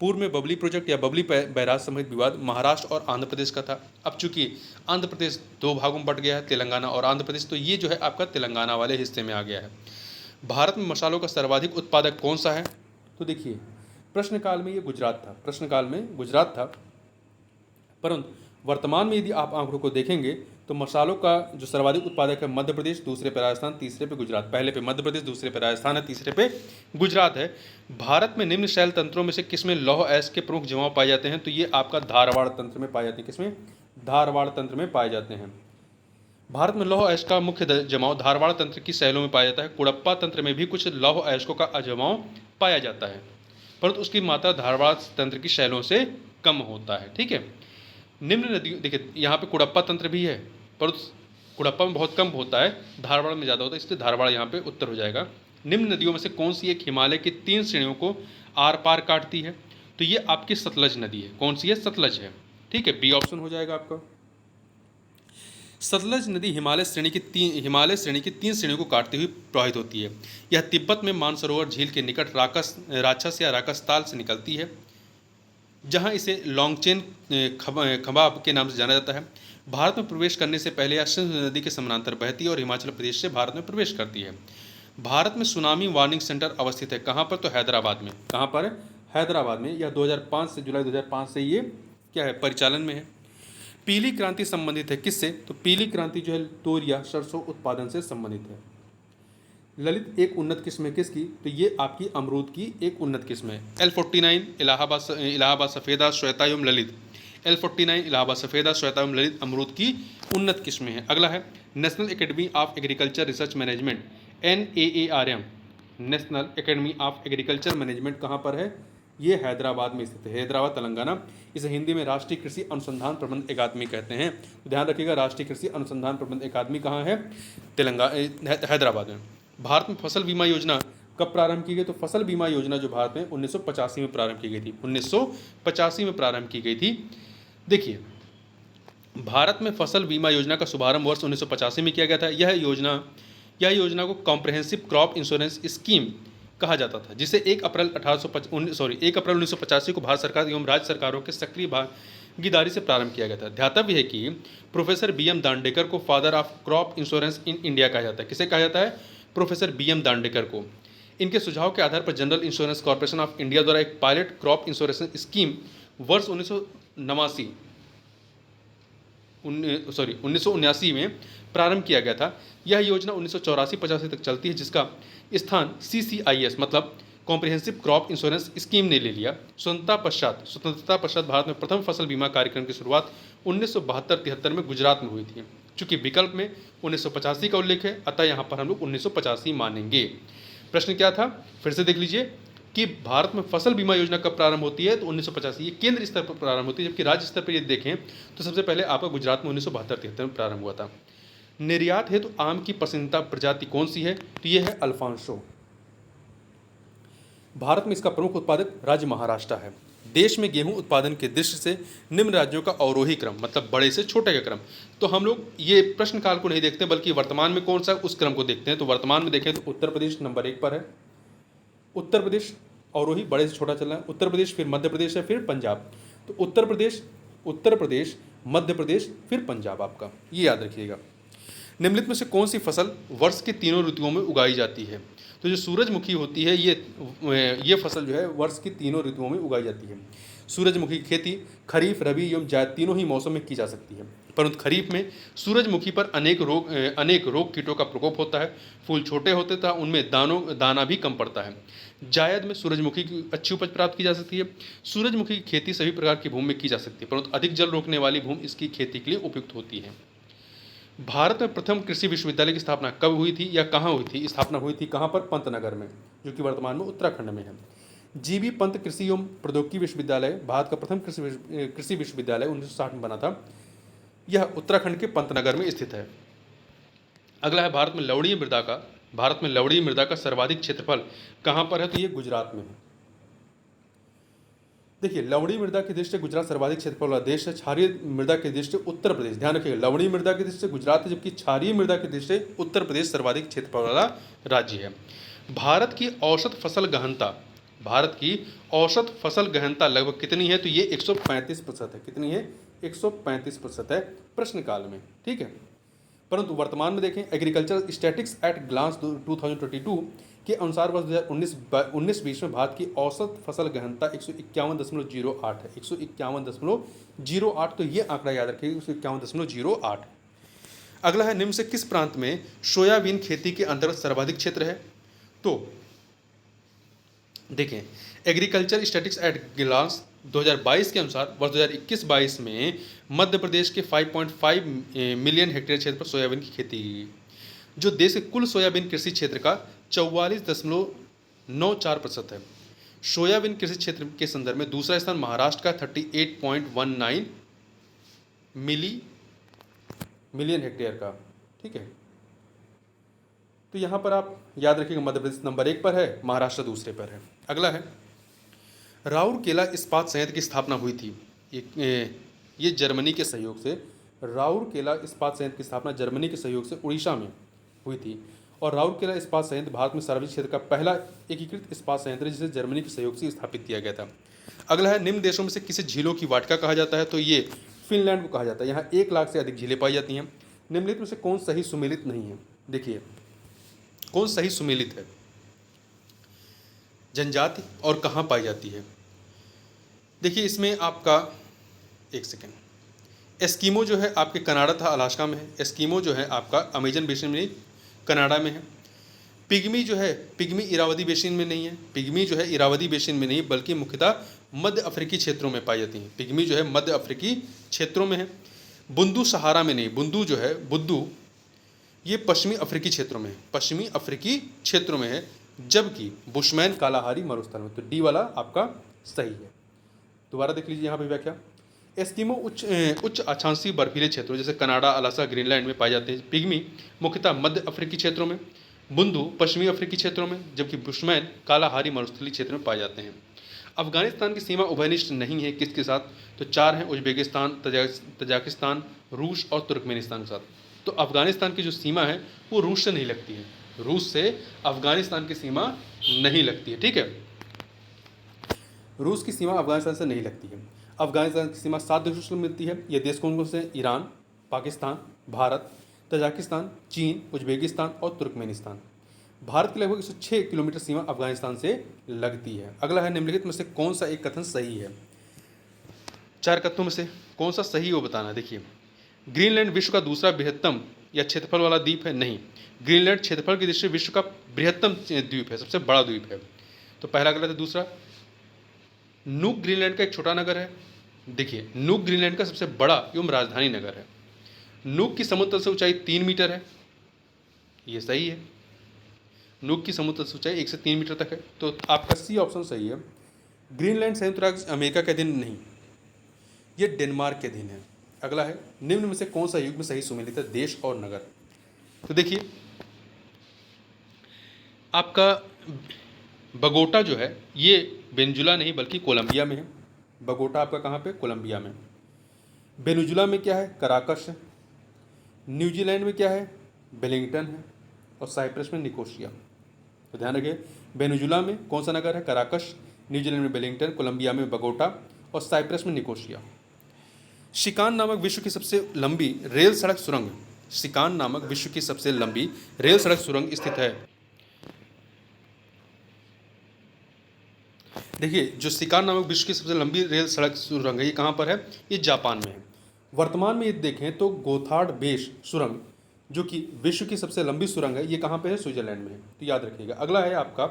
पूर्व में बबली प्रोजेक्ट या बबली बैराज संबंधित विवाद महाराष्ट्र और आंध्र प्रदेश का था। अब चूंकि आंध्र प्रदेश दो भागों में बट गया है, तेलंगाना और आंध्र प्रदेश, तो ये जो है आपका तेलंगाना वाले हिस्से में आ गया है। भारत में मसालों का सर्वाधिक उत्पादक कौन सा है? तो देखिए प्रश्नकाल में ये गुजरात था, प्रश्नकाल में गुजरात था, परंतु वर्तमान में यदि आप आंकड़ों को देखेंगे तो मसालों का जो सर्वाधिक उत्पादक है मध्य प्रदेश, दूसरे पे राजस्थान, तीसरे पे गुजरात। पहले पे मध्य प्रदेश, दूसरे पे राजस्थान है, तीसरे पे गुजरात है। भारत में निम्न शैल तंत्रों में से किसमें लौह अयस्क के प्रमुख जमाव पाए जाते हैं? तो ये आपका धारवाड़ तंत्र में पाए जाते हैं। किसमें? धारवाड़ तंत्र में पाए जाते हैं। भारत में लौह अयस्क का मुख्य जमाव धारवाड़ तंत्र की शैलों में पाया जाता है। कुड़प्पा तंत्र में भी कुछ लौह अयस्कों का अजमाव पाया जाता है, परंतु उसकी मात्रा धारवाड़ तंत्र की शैलों से कम होता है। ठीक है। निम्न नदियों, देखिए यहाँ पे कुड़प्पा तंत्र भी है, परंतु कुड़प्पा में बहुत कम होता है, धारवाड़ में ज़्यादा होता है, इसलिए धारवाड़ यहाँ पे उत्तर हो जाएगा। निम्न नदियों में से कौन सी एक हिमालय की 3 श्रेणियों को आर पार काटती है? तो ये आपकी सतलज नदी है। कौन सी है? सतलज है। ठीक है, बी ऑप्शन हो जाएगा आपका। सतलज नदी हिमालय श्रेणी की 3 श्रेणियों को काटती हुई प्रवाहित होती है। यह तिब्बत में मानसरोवर झील के निकट राक्षस या राकसताल से निकलती है, जहां इसे लॉन्गचेन खबाब के नाम से जाना जाता है। भारत में प्रवेश करने से पहले यह सिंधु नदी के समानांतर बहती है और हिमाचल प्रदेश से भारत में प्रवेश करती है। भारत में सुनामी वार्निंग सेंटर अवस्थित है कहाँ पर? तो हैदराबाद में। कहाँ पर? हैदराबाद में। यह 2005 से जुलाई 2005 से ये क्या है? परिचालन में है। पीली क्रांति संबंधित है किससे? तो पीली क्रांति जो है तोरिया सरसों उत्पादन से संबंधित है। ललित एक उन्नत किस्म है किसकी? तो ये आपकी अमरूद की एक उन्नत किस्म है। L49 इलाहाबाद सफ़ेदा श्वेतायुम ललित, L49 इलाहाबाद सफ़ेदा श्वेतायुम ललित अमरूद की उन्नत किस्में हैं। अगला है national academy of agriculture research management, NAARM, national academy of agriculture management कहाँ पर है? ये हैदराबाद में स्थित है, हैदराबाद तेलंगाना। इसे हिंदी में राष्ट्रीय कृषि अनुसंधान प्रबंध अकादमी कहते हैं। तो ध्यान रखिएगा, राष्ट्रीय कृषि अनुसंधान प्रबंध अकादमी कहाँ है? हैदराबाद में। भारत में फसल बीमा योजना कब प्रारंभ की गई? तो फसल बीमा योजना जो भारत में 1985 में प्रारंभ की गई थी, 1985 में प्रारंभ की गई थी। देखिए भारत में फसल बीमा योजना का शुभारंभ वर्ष 1985 में किया गया था। यह योजना को कॉम्प्रहेंसिव क्रॉप इंश्योरेंस स्कीम कहा जाता था, जिसे 1 अप्रैल 1985 को भारत सरकार एवं राज्य सरकारों के सक्रिय भागीदारी से प्रारंभ किया गया था। ध्यातव्य है कि प्रोफेसर BM दांडेकर को father of crop insurance in India कहा जाता है। किसे कहा जाता है? प्रोफेसर BM दांडेकर को। इनके सुझाव के आधार पर general insurance corporation of India द्वारा एक पायलट क्रॉप इंश्योरेंस स्कीम वर्ष 1979 में प्रारंभ किया गया था। यह योजना 1984-85 तक चलती है, जिसका स्थान CCIS मतलब कॉम्प्रिहेंसिव क्रॉप इंश्योरेंस स्कीम ने ले लिया। स्वतंत्रता पश्चात भारत में प्रथम फसल बीमा कार्यक्रम की शुरुआत 1972-73 में गुजरात में हुई थी। चूंकि विकल्प में 1985 का उल्लेख है, अतः यहाँ पर हम लोग 1985 मानेंगे। प्रश्न क्या था? फिर से देख लीजिए कि भारत में फसल बीमा योजना कब प्रारंभ होती है? तो 1985। ये केंद्र स्तर पर प्रारंभ होती है, जबकि राज्य स्तर पर यदि देखें तो सबसे पहले आपका गुजरात में 1972-73 में प्रारंभ हुआ था। निर्यात हेतु आम की पसंदीदा प्रजाति कौन सी है? तो ये है अल्फांसो। भारत में इसका प्रमुख उत्पादक राज्य महाराष्ट्र है। देश में गेहूं उत्पादन के दृष्टि से निम्न राज्यों का अवरोही क्रम, मतलब बड़े से छोटे का क्रम। तो हम लोग ये प्रश्न काल को नहीं देखते, बल्कि वर्तमान में कौन सा उस क्रम को देखते हैं। तो वर्तमान में देखें तो उत्तर प्रदेश नंबर 1 पर है। उत्तर प्रदेश अवरोही, बड़े से छोटा चल रहा है। उत्तर प्रदेश, फिर मध्य प्रदेश है, फिर पंजाब। तो उत्तर प्रदेश, मध्य प्रदेश, फिर पंजाब आपका, ये याद रखिएगा। निम्नलिखित में से कौन सी फसल वर्ष के तीनों ऋतुओं में उगाई जाती है? तो जो सूरजमुखी होती है ये फसल जो है वर्ष की तीनों ऋतुओं में उगाई जाती है। सूरजमुखी की खेती खरीफ, रबी एवं जायद तीनों ही मौसम में की जा सकती है, परंतु खरीफ में सूरजमुखी पर अनेक रोग कीटों का प्रकोप होता है। फूल छोटे होते तथा उनमें दाना भी कम पड़ता है। जायद में सूरजमुखी की अच्छी उपज प्राप्त की जा सकती है। सूरजमुखी की खेती सभी प्रकार की भूमि में की जा सकती है, परंतु अधिक जल रोकने वाली भूमि इसकी खेती के लिए उपयुक्त होती है। भारत में प्रथम कृषि विश्वविद्यालय की स्थापना कब हुई थी या कहाँ हुई थी? स्थापना हुई थी कहाँ पर? पंतनगर में, जो कि वर्तमान में उत्तराखंड में है। जीबी पंत कृषि एवं प्रौद्योगिकी विश्वविद्यालय भारत का प्रथम कृषि विश्वविद्यालय 1960 में बना था। यह उत्तराखंड के पंतनगर में स्थित है। अगला है भारत में लवणीय मृदा का सर्वाधिक क्षेत्रफल कहाँ पर है? तो ये गुजरात में है। देखिए, लवणीय मृदा की दृष्टि से गुजरात सर्वाधिक क्षेत्रफल वाला देश है। क्षारीय मृदा की दृष्टि से उत्तर प्रदेश, ध्यान रखिएगा, लवणीय मृदा की दृष्टि से गुजरात है, जबकि क्षारीय मृदा की दृष्टि से उत्तर प्रदेश सर्वाधिक क्षेत्रफल वाला राज्य है। भारत की औसत फसल गहनता लगभग कितनी है? तो ये 135% है। कितनी है? 135% है प्रश्न काल में, ठीक है। परंतु वर्तमान में देखें, एग्रीकल्चर स्टैटिक्स एट ग्लांस 2022 के अनुसार वर्ष 2019-20 में भारत की औसत फसल गहनता 151.08 है। 151.08, तो ये आंकड़ा याद रखिए, 151.08। अगला है, निम्न से किस प्रांत में सोयाबीन खेती के अंतर्गत सर्वाधिक क्षेत्र है? तो देखें, एग्रीकल्चर स्टैटिक्स एट ग्लांस 2022 के अनुसार वर्ष 2021-22 में मध्य प्रदेश के 5.5 मिलियन हेक्टेयर क्षेत्र पर सोयाबीन की खेती, जो देश के कुल सोयाबीन कृषि क्षेत्र का 44.94% है। सोयाबीन कृषि क्षेत्र के संदर्भ में दूसरा स्थान महाराष्ट्र का 38.19 मिलियन हेक्टेयर का, ठीक है। तो यहाँ पर आप याद रखिएगा, मध्य प्रदेश नंबर 1 पर है, महाराष्ट्र दूसरे पर है। अगला है, राउरकेला इस्पात संयंत्र की स्थापना हुई थी। ये जर्मनी के सहयोग से, राउरकेला इस्पात संयंत्र की स्थापना जर्मनी के सहयोग से उड़ीसा में हुई थी। और राउरकेला इस्पात संयंत्र भारत में सार्वजनिक क्षेत्र का पहला एकीकृत इस्पात संयंत्र है, जिसे जर्मनी के सहयोग से स्थापित किया गया था। अगला है, निम्न देशों में से किसे झीलों की वाटिका कहा जाता है? तो ये फिनलैंड को कहा जाता है। यहाँ 1 लाख से अधिक झीलें पाई जाती हैं। निम्नलिखित में से कौन सही सुमेलित नहीं है? देखिए, कौन सही सुमेलित है? जनजाति और कहाँ पाई जाती है? देखिए, इसमें आपका एक सेकेंड, एस्कीमो जो है आपके कनाडा था अलास्का में है। एस्कीमो जो है आपका अमेजन बेसिन में नहीं, कनाडा में है। पिग्मी जो है, पिग्मी इरावदी बेसिन में नहीं है। पिग्मी जो है इरावदी बेसिन में नहीं, बल्कि मुख्यतः मध्य अफ्रीकी क्षेत्रों में पाई जाती हैं। पिग्मी जो है मध्य अफ्रीकी क्षेत्रों में है। बुंदू सहारा में नहीं, बुंदू जो है, बुद्दू, ये पश्चिमी अफ्रीकी क्षेत्रों में है, पश्चिमी अफ्रीकी क्षेत्रों में है। जबकि बुशमैन कालाहारी मरुस्थल में। तो डी वाला आपका सही है। दोबारा देख लीजिए यहाँ पे व्याख्या। एस्किमो उच्च अक्षांशीय बर्फीले क्षेत्रों जैसे कनाडा, अलास्का, ग्रीनलैंड में पाए जाते हैं। पिग्मी मुख्यतः मध्य अफ्रीकी क्षेत्रों में, बुंदू पश्चिमी अफ्रीकी क्षेत्रों में, जबकि बुशमैन कालाहारी मरुस्थलीय क्षेत्र में पाए जाते हैं। अफगानिस्तान की सीमा उभयनिष्ठ नहीं है, किसके साथ? तो 4 हैं, उज्बेकिस्तान, तजाकिस्तान, रूस और तुर्कमेनिस्तान के साथ। तो अफगानिस्तान की जो सीमा है वो रूस से नहीं लगती है, रूस से अफगानिस्तान की सीमा नहीं लगती है, ठीक है। रूस की सीमा अफगानिस्तान से नहीं लगती है। अफगानिस्तान की सीमा 7 देशों से मिलती है। ये देश कौन कौन से हैं? ईरान, पाकिस्तान, भारत, तजाकिस्तान, चीन, उज्बेकिस्तान और तुर्कमेनिस्तान। भारत की लगभग 106 किलोमीटर सीमा अफगानिस्तान से लगती है। अगला है, निम्नलिखित में से कौन सा एक कथन सही है? 4 कथनों में से कौन सा सही है वो बताना। देखिए, ग्रीनलैंड विश्व का दूसरा बृहत्तम या क्षेत्रफल वाला द्वीप है? नहीं, ग्रीनलैंड क्षेत्रफल की दृष्टि से विश्व का बृहत्तम द्वीप है, सबसे बड़ा द्वीप है। तो पहला गलत है। दूसरा, नूक ग्रीनलैंड का एक छोटा नगर है। देखिए, नूक ग्रीनलैंड का सबसे बड़ा एवं राजधानी नगर है। नूक की समुद्र तल से ऊंचाई 3 मीटर है, ये सही है। नूक की समुद्र तल से ऊंचाई 1 से 3 मीटर तक है, तो आपका सी ऑप्शन सही है। ग्रीनलैंड संयुक्त राज्य अमेरिका के अधीन नहीं, ये डेनमार्क के अधीन है। अगला है, निम्न में से कौन सा युग में सही सुमेलित है? देश और नगर। तो देखिए, आपका बगोटा जो है ये वेनेजुला नहीं बल्कि कोलंबिया में है। बगोटा आपका कहाँ पे? कोलंबिया में। वेनेजुला में क्या है? कराकस है। न्यूजीलैंड में क्या है? वेलिंगटन है। और साइप्रस में निकोसिया। तो ध्यान रखिए, वेनेजुला में कौन सा नगर है? कराकस, न्यूजीलैंड में वेलिंगटन, कोलंबिया में बगोटा और साइप्रस में निकोसिया। शिकान नामक विश्व की सबसे लंबी रेल सड़क सुरंग, शिकान नामक विश्व की सबसे लंबी रेल सड़क सुरंग स्थित है। देखिए, जो शिकान नामक विश्व की सबसे लंबी रेल सड़क सुरंग है, ये कहाँ पर है? ये जापान में है। वर्तमान में ये देखें तो गोथार्ड बेस सुरंग, जो कि विश्व की सबसे लंबी सुरंग है, ये कहाँ पे है? स्विट्जरलैंड में है। तो याद रखिएगा। अगला है आपका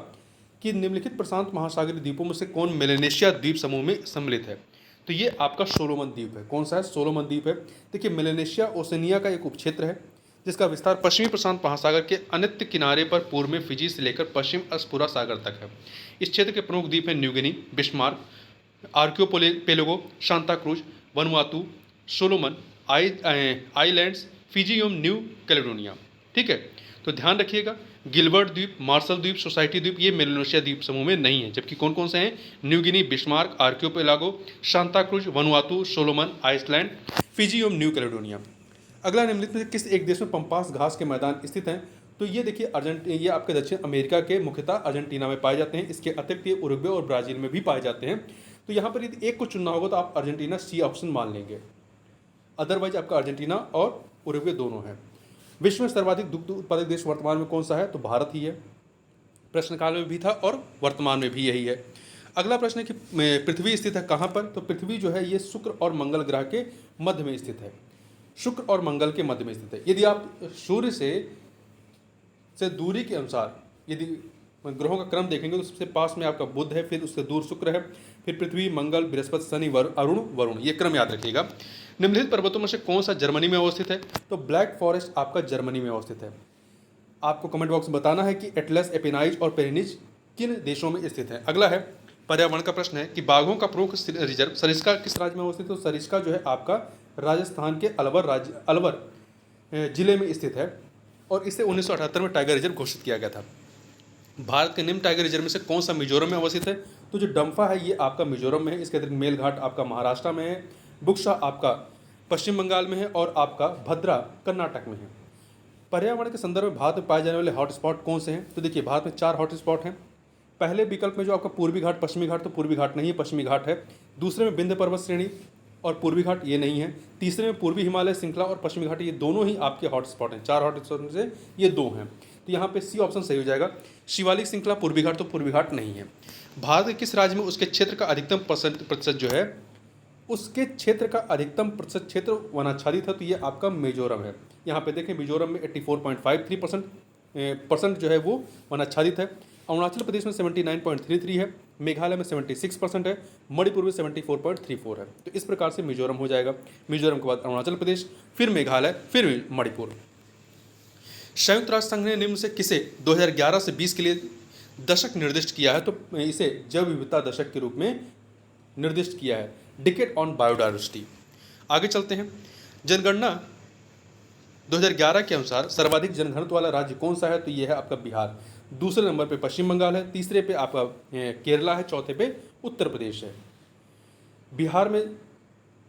कि निम्नलिखित प्रशांत महासागरीय द्वीपों में से कौन मेलेनेशिया द्वीप समूह में सम्मिलित है? तो ये आपका सोलोमन द्वीप है। कौन सा है? सोलोमन द्वीप है। देखिए, मेलेनेशिया ओसेनिया का एक उपक्षेत्र है, जिसका विस्तार पश्चिमी प्रशांत महासागर के अनित्य किनारे पर पूर्व में फिजी से लेकर पश्चिम अस्पुरा सागर तक है। इस क्षेत्र के प्रमुख द्वीप हैं New Guinea, Bismarck, Archipelago, Santa Cruz, Vanuatu, Solomon Islands, Fiji एवं न्यू कैलेडोनिया। ठीक है, तो ध्यान रखिएगा, गिलबर्ट द्वीप, मार्शल द्वीप, सोसाइटी द्वीप ये मेलानेशिया द्वीप समूह में नहीं है। जबकि कौन कौन से हैं? New Guinea, Bismarck, Archipelago, Santa Cruz, Vanuatu, Solomon Island, Fiji एवं न्यू कैलेडोनिया। अगला, निम्नलिखित में से किस एक देश में पंपास घास के मैदान स्थित हैं? तो ये देखिए, ये आपके दक्षिण अमेरिका के मुख्यतः अर्जेंटीना में पाए जाते हैं। इसके अतिरिक्त ये उरुग्वे और ब्राजील में भी पाए जाते हैं। तो यहाँ पर यदि एक को चुनना होगा तो आप अर्जेंटीना सी ऑप्शन मान लेंगे, अदरवाइज आपका अर्जेंटीना और उरुग्वे दोनों हैं। विश्व में सर्वाधिक दुग्ध उत्पादक देश वर्तमान में कौन सा है? तो भारत ही है। प्रश्नकाल में भी था और वर्तमान में भी यही है। अगला प्रश्न है कि पृथ्वी स्थित है कहाँ पर? तो पृथ्वी जो है ये शुक्र और मंगल ग्रह के मध्य में स्थित है। शुक्र और मंगल के मध्य में स्थित है। यदि आप सूर्य से दूरी के अनुसार यदि ग्रहों का क्रम देखेंगे तो सबसे पास में आपका बुध है, फिर उससे दूर शुक्र है, फिर पृथ्वी, मंगल, बृहस्पति, शनि, अरुण, वरुण। ये क्रम याद रखिएगा। निम्नलिखित पर्वतों में से कौन सा जर्मनी में अवस्थित है? तो ब्लैक फॉरेस्ट आपका जर्मनी में अवस्थित है। आपको कमेंट बॉक्स में बताना है कि एटलस, एपिनाइज और पेरिनीज किन देशों में स्थित है। अगला है पर्यावरण का प्रश्न है कि बाघों का प्रमुख रिजर्व सरिस्का किस राज्य में अवस्थित है? तो सरिस्का जो है आपका राजस्थान के अलवर जिले में स्थित है और इसे 1978 में टाइगर रिजर्व घोषित किया गया था। भारत के निम्न टाइगर रिजर्व में से कौन सा मिजोरम में अवस्थित है? तो जो डम्फा है ये आपका मिजोरम में है। इसके अतिरिक्त मेलघाट आपका महाराष्ट्र में है, बुक्सा आपका पश्चिम बंगाल में है और आपका भद्रा कर्नाटक में है। पर्यावरण के संदर्भ में भारत में पाए जाने वाले हॉटस्पॉट कौन से हैं? तो देखिए, भारत में 4 हॉटस्पॉट हैं। पहले विकल्प में जो आपका पूर्वी घाट, पश्चिमी घाट, तो पूर्वी घाट नहीं है, पश्चिमी घाट है। दूसरे में विंध्य पर्वत श्रेणी और पूर्वी घाट, ये नहीं है। तीसरे में पूर्वी हिमालय श्रृंखला और पश्चिमी घाट, ये दोनों ही आपके हॉटस्पॉट हैं। 4 हॉटस्पॉट में से ये 2 हैं, तो यहाँ पे सी ऑप्शन सही हो जाएगा। शिवालिक श्रृंखला, पूर्वी घाट, तो पूर्वी घाट नहीं है। भारत के किस राज्य में उसके क्षेत्र का अधिकतम प्रतिशत जो है, उसके क्षेत्र का अधिकतम प्रतिशत क्षेत्र वनाच्छादित है? तो ये आपका मिजोरम है। यहाँ पे देखें, मिजोरम में 84.53% जो है वो वनाच्छादित है। अरुणाचल प्रदेश में 79.33 है, मेघालय में 76% है, मणिपुर में 74.34 है। तो इस प्रकार से मिजोरम हो जाएगा। मिजोरम के बाद अरुणाचल प्रदेश, फिर मेघालय, फिर मणिपुर। संयुक्त राष्ट्र संघ ने निम्न से किसे 2011 से 20 के लिए दशक निर्दिष्ट किया है? तो इसे जैव विविधता दशक के रूप में निर्दिष्ट किया है, डिकेड ऑन बायोडाइवर्सिटी। आगे चलते हैं। जनगणना 2011 के अनुसार सर्वाधिक जनघनत्व वाला राज्य कौन सा है? तो यह है आपका बिहार। दूसरे नंबर पे पश्चिम बंगाल है, तीसरे पे आपका केरला है, चौथे पे उत्तर प्रदेश है। बिहार में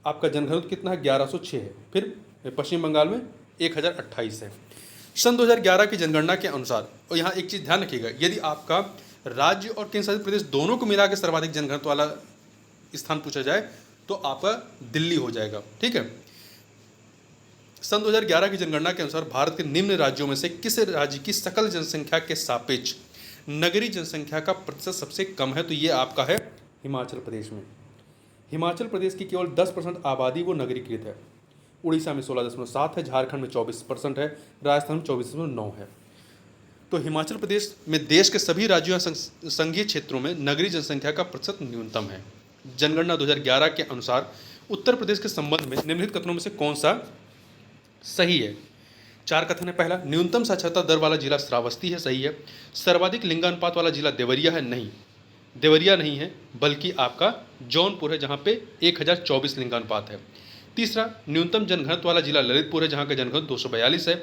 आपका जनघनत्व कितना है? 1106 है। फिर पश्चिम बंगाल में 1028 है। सन 2011 की जनगणना के अनुसार, और यहाँ एक चीज़ ध्यान रखिएगा, यदि आपका राज्य और केंद्र शासित प्रदेश दोनों को मिला के सर्वाधिक जनघनत्व वाला स्थान पूछा जाए तो आपका दिल्ली हो जाएगा। ठीक है। सन 2011 की जनगणना के अनुसार भारत के निम्न राज्यों में से किस राज्य की सकल जनसंख्या के सापेक्ष नगरीय जनसंख्या का प्रतिशत सबसे कम है? तो ये आपका है हिमाचल प्रदेश में। हिमाचल प्रदेश की केवल 10% आबादी वो नगरीकृत है। उड़ीसा में 16.7 है, झारखंड में 24% है, राजस्थान में 24.9 है। तो हिमाचल प्रदेश में देश के सभी राज्यों या संघीय क्षेत्रों में नगरीय जनसंख्या का प्रतिशत न्यूनतम है। जनगणना 2011 के अनुसार उत्तर प्रदेश के संबंध में निम्नलिखित कथनों में से कौन सा सही है? 4 कथन है। पहला, न्यूनतम साक्षरता दर वाला जिला श्रावस्ती है, सही है। सर्वाधिक लिंगानुपात वाला जिला देवरिया है, नहीं, देवरिया नहीं है, बल्कि आपका जौनपुर है, जहाँ पे 1024 लिंगानुपात है। तीसरा, न्यूनतम जनघनत्व वाला जिला ललितपुर है, जहाँ का जनघनत्व 242 है।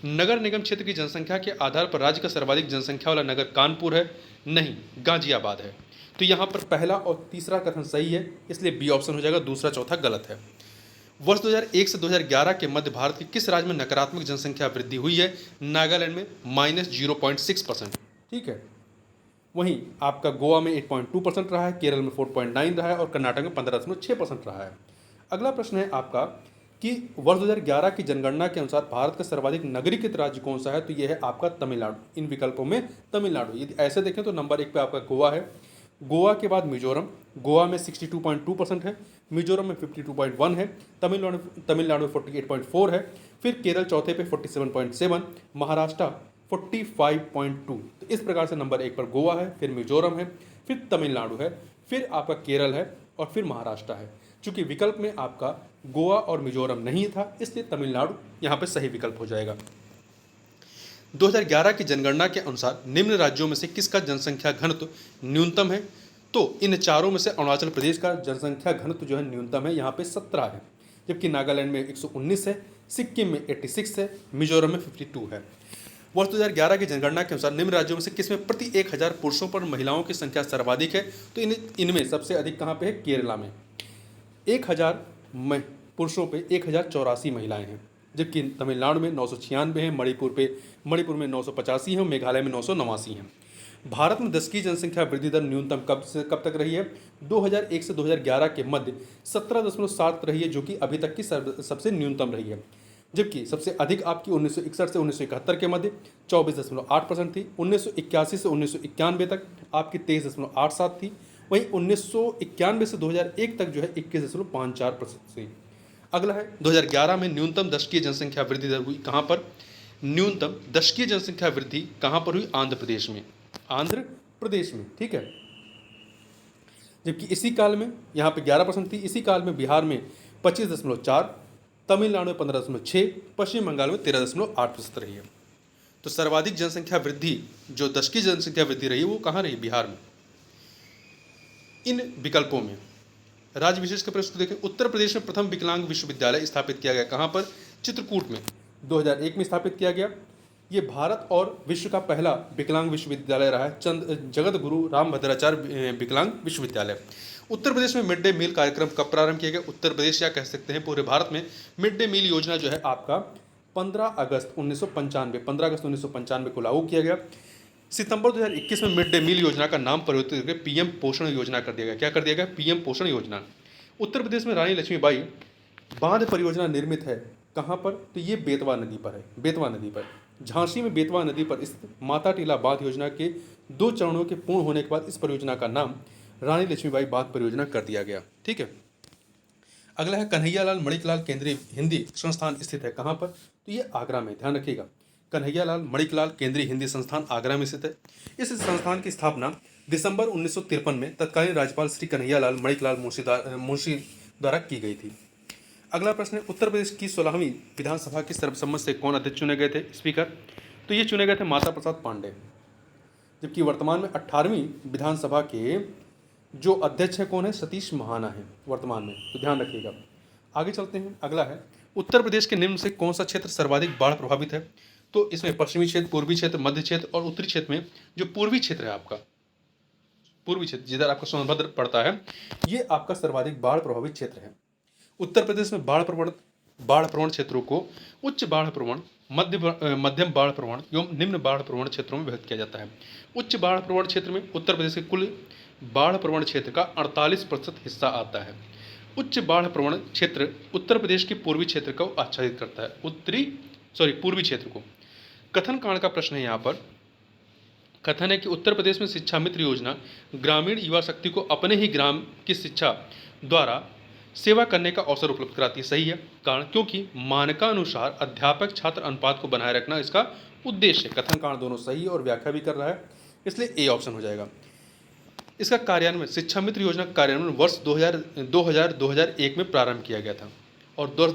नगर निगम क्षेत्र की जनसंख्या के आधार पर राज्य का सर्वाधिक जनसंख्या वाला नगर कानपुर है, नहीं, गाजियाबाद है। तो यहाँ पर पहला और तीसरा कथन सही है, इसलिए बी ऑप्शन हो जाएगा, दूसरा चौथा गलत है। वर्ष 2001 से 2011 के मध्य भारत के किस राज्य में नकारात्मक जनसंख्या वृद्धि हुई है? नागालैंड में -0.6%। ठीक है। वहीं आपका गोवा में 8.2% रहा है, केरल में 4.9 रहा है और कर्नाटक में 15.6% रहा है। अगला प्रश्न है आपका कि वर्ष 2011 की जनगणना के अनुसार भारत का सर्वाधिक नगरीकृत राज्य कौन सा है? तो यह है आपका तमिलनाडु। इन विकल्पों में तमिलनाडु, यदि ऐसे देखें तो नंबर 1 पे आपका गोवा है, गोवा के बाद मिजोरम, गोवा में 62.2% है, मिजोरम में 52.1 है, तमिलनाडु में 48.4 है, फिर केरल चौथे पे 47.7, महाराष्ट्र 45.2। तो इस प्रकार से नंबर 1 पर गोवा है, फिर मिजोरम है, फिर तमिलनाडु है, फिर आपका केरल है और फिर महाराष्ट्र है। चूंकि विकल्प में आपका गोवा और मिजोरम नहीं था, इसलिए तमिलनाडु यहाँ पे सही विकल्प हो जाएगा। 2011 की जनगणना के अनुसार निम्न राज्यों में से किसका जनसंख्या घनत्व न्यूनतम है? तो इन चारों में से अरुणाचल प्रदेश का जनसंख्या घनत्व जो है न्यूनतम है, यहाँ पे 17 है, जबकि नागालैंड में 119 है, सिक्किम में 86 है, मिजोरम में 52 है। वर्ष 2011 की जनगणना के अनुसार निम्न राज्यों में से किसमें प्रति 1000 पुरुषों पर महिलाओं की संख्या सर्वाधिक है? तो इनमें सबसे अधिक कहाँ पे है? केरला में 1000 पुरुषों पे 1084 महिलाएं हैं, जबकि तमिलनाडु में 996 है, मणिपुर में 985 है और मेघालय में 989 है। भारत में 10 की जनसंख्या वृद्धि दर न्यूनतम कब से कब तक रही है? 2001 से 2011 के मध्य 17.7 रही है, जो कि अभी तक की सबसे न्यूनतम रही है, जबकि सबसे अधिक आपकी 1961 से 1971 के मध्य 24.8% थी। 1981 से 1991 तक आपकी 23.87 थी। वहीं 1991 से 2001 तक जो है 21.54% थी। अगला है 2011 में न्यूनतम दशकीय जनसंख्या वृद्धि दर हुई कहाँ पर? न्यूनतम दशकीय जनसंख्या वृद्धि कहाँ पर हुई? आंध्र प्रदेश में। आंध्र प्रदेश में, ठीक है। जबकि इसी काल में यहाँ पे 11% थी। इसी काल में बिहार में 25.4, तमिलनाडु में 15.6, पश्चिम बंगाल में 13.8% रही है। तो सर्वाधिक जनसंख्या वृद्धि जो दशकीय जनसंख्या वृद्धि रही है वो कहाँ रही? बिहार में। इन विकल्पों में राज्य विशेष के प्रश्न को देखें। उत्तर प्रदेश में प्रथम विकलांग विश्वविद्यालय स्थापित किया गया कहाँ पर? चित्रकूट में 2001 में स्थापित किया गया। ये भारत और विश्व का पहला विकलांग विश्वविद्यालय रहा है, जगत गुरु रामभद्राचार्य विकलांग विश्वविद्यालय। उत्तर प्रदेश में मिड डे मील कार्यक्रम कब प्रारंभ किया गया? उत्तर प्रदेश या कह सकते हैं पूरे भारत में मिड डे मील योजना जो है आपका 15 अगस्त 1995 को लागू किया गया। सितंबर 2021 में मिड डे मील योजना का नाम परिवर्तित करके पीएम पोषण योजना कर दिया गया। क्या कर दिया गया? पीएम पोषण योजना। उत्तर प्रदेश में रानी लक्ष्मीबाई बांध परियोजना निर्मित है कहाँ पर? तो ये बेतवा नदी पर है, बेतवा नदी पर। झांसी में बेतवा नदी पर स्थित माता टीला बांध योजना के 2 चरणों के पूर्ण होने के बाद इस परियोजना का नाम रानी लक्ष्मीबाई बांध परियोजना कर दिया गया, ठीक है। अगला है कन्हैयालाल मणिकलाल केंद्रीय हिंदी संस्थान स्थित है कहाँ पर? तो ये आगरा में, ध्यान रखिएगा। कन्हैयालाल मणिकलाल केंद्रीय हिंदी संस्थान आगरा में स्थित है। इस संस्थान की स्थापना दिसंबर 1953 में तत्कालीन राज्यपाल श्री कन्हैयालाल मणिकलाल मुंशी द्वारा की गई थी। अगला प्रश्न है उत्तर प्रदेश की 16वीं विधानसभा की सर्वसम्मत से कौन अध्यक्ष चुने गए थे? स्पीकर। तो ये चुने गए थे माता प्रसाद पांडे, जबकि वर्तमान में 18वीं विधानसभा के जो अध्यक्ष है कौन है? सतीश महाना है वर्तमान में, तो ध्यान रखिएगा। आगे चलते हैं। अगला है उत्तर प्रदेश के निम्न से कौन सा क्षेत्र सर्वाधिक बाढ़ प्रभावित है? तो इसमें पश्चिमी क्षेत्र, पूर्वी क्षेत्र, मध्य क्षेत्र और उत्तरी क्षेत्र में जो पूर्वी क्षेत्र है आपका, पूर्वी क्षेत्र जिधर आपका सोनभद्र पड़ता है, ये आपका सर्वाधिक बाढ़ प्रभावित क्षेत्र है। उत्तर प्रदेश में बाढ़ प्रवण क्षेत्रों को उच्च बाढ़ प्रवण, मध्यम बाढ़ प्रवण एवं निम्न बाढ़ प्रवण क्षेत्रों में विभक्त किया जाता है। उच्च बाढ़ प्रवण क्षेत्र में उत्तर प्रदेश के कुल बाढ़ प्रवण क्षेत्र का 48% हिस्सा आता है। उच्च बाढ़ प्रवण क्षेत्र उत्तर प्रदेश के पूर्वी क्षेत्र को आच्छादित करता है, पूर्वी क्षेत्र को। कथन कांड का प्रश्न है यहाँ पर। कथन है कि उत्तर प्रदेश में शिक्षा मित्र योजना ग्रामीण युवा शक्ति को अपने ही ग्राम की शिक्षा द्वारा सेवा करने का अवसर उपलब्ध कराती है। सही है। कारण क्योंकि मानकानुसार अध्यापक छात्र अनुपात को बनाए रखना इसका उद्देश्य है। कथन कांड दोनों सही है और व्याख्या भी कर रहा है, इसलिए ए ऑप्शन हो जाएगा। इसका कार्यान्वयन, शिक्षा मित्र योजना का कार्यान्वयन वर्ष 2001 में प्रारंभ किया गया था और वर्ष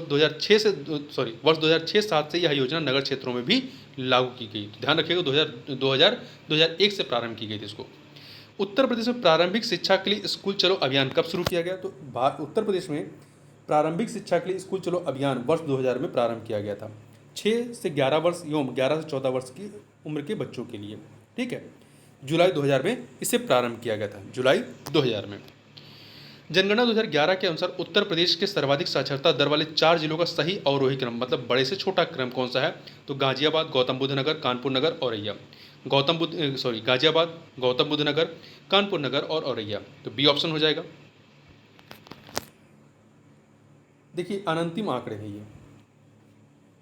2006-7 से यह योजना नगर क्षेत्रों में भी लागू की गई। ध्यान रखिएगा 2001 से प्रारंभ की गई थी इसको। उत्तर प्रदेश में प्रारंभिक शिक्षा के लिए स्कूल चलो अभियान कब शुरू किया गया? तो उत्तर प्रदेश में प्रारंभिक शिक्षा के लिए स्कूल चलो अभियान वर्ष 2000 में प्रारंभ किया गया था 6 से 11 वर्ष एवं 11 से 14 वर्ष की उम्र के बच्चों के लिए, ठीक है। जुलाई 2000 में इसे प्रारंभ किया गया था, जुलाई 2000 में। जनगणना 2011 के अनुसार उत्तर प्रदेश के सर्वाधिक साक्षरता दर वाले 4 जिलों का सही अवरोही क्रम, मतलब बड़े से छोटा क्रम कौन सा है? तो गाजियाबाद, गौतम बुद्ध नगर, कानपुर नगर, औरैया। गाजियाबाद, गौतम बुद्ध नगर, कानपुर नगर और औरैया। तो बी ऑप्शन हो जाएगा। देखिए अनंतिम आंकड़े हैं ये,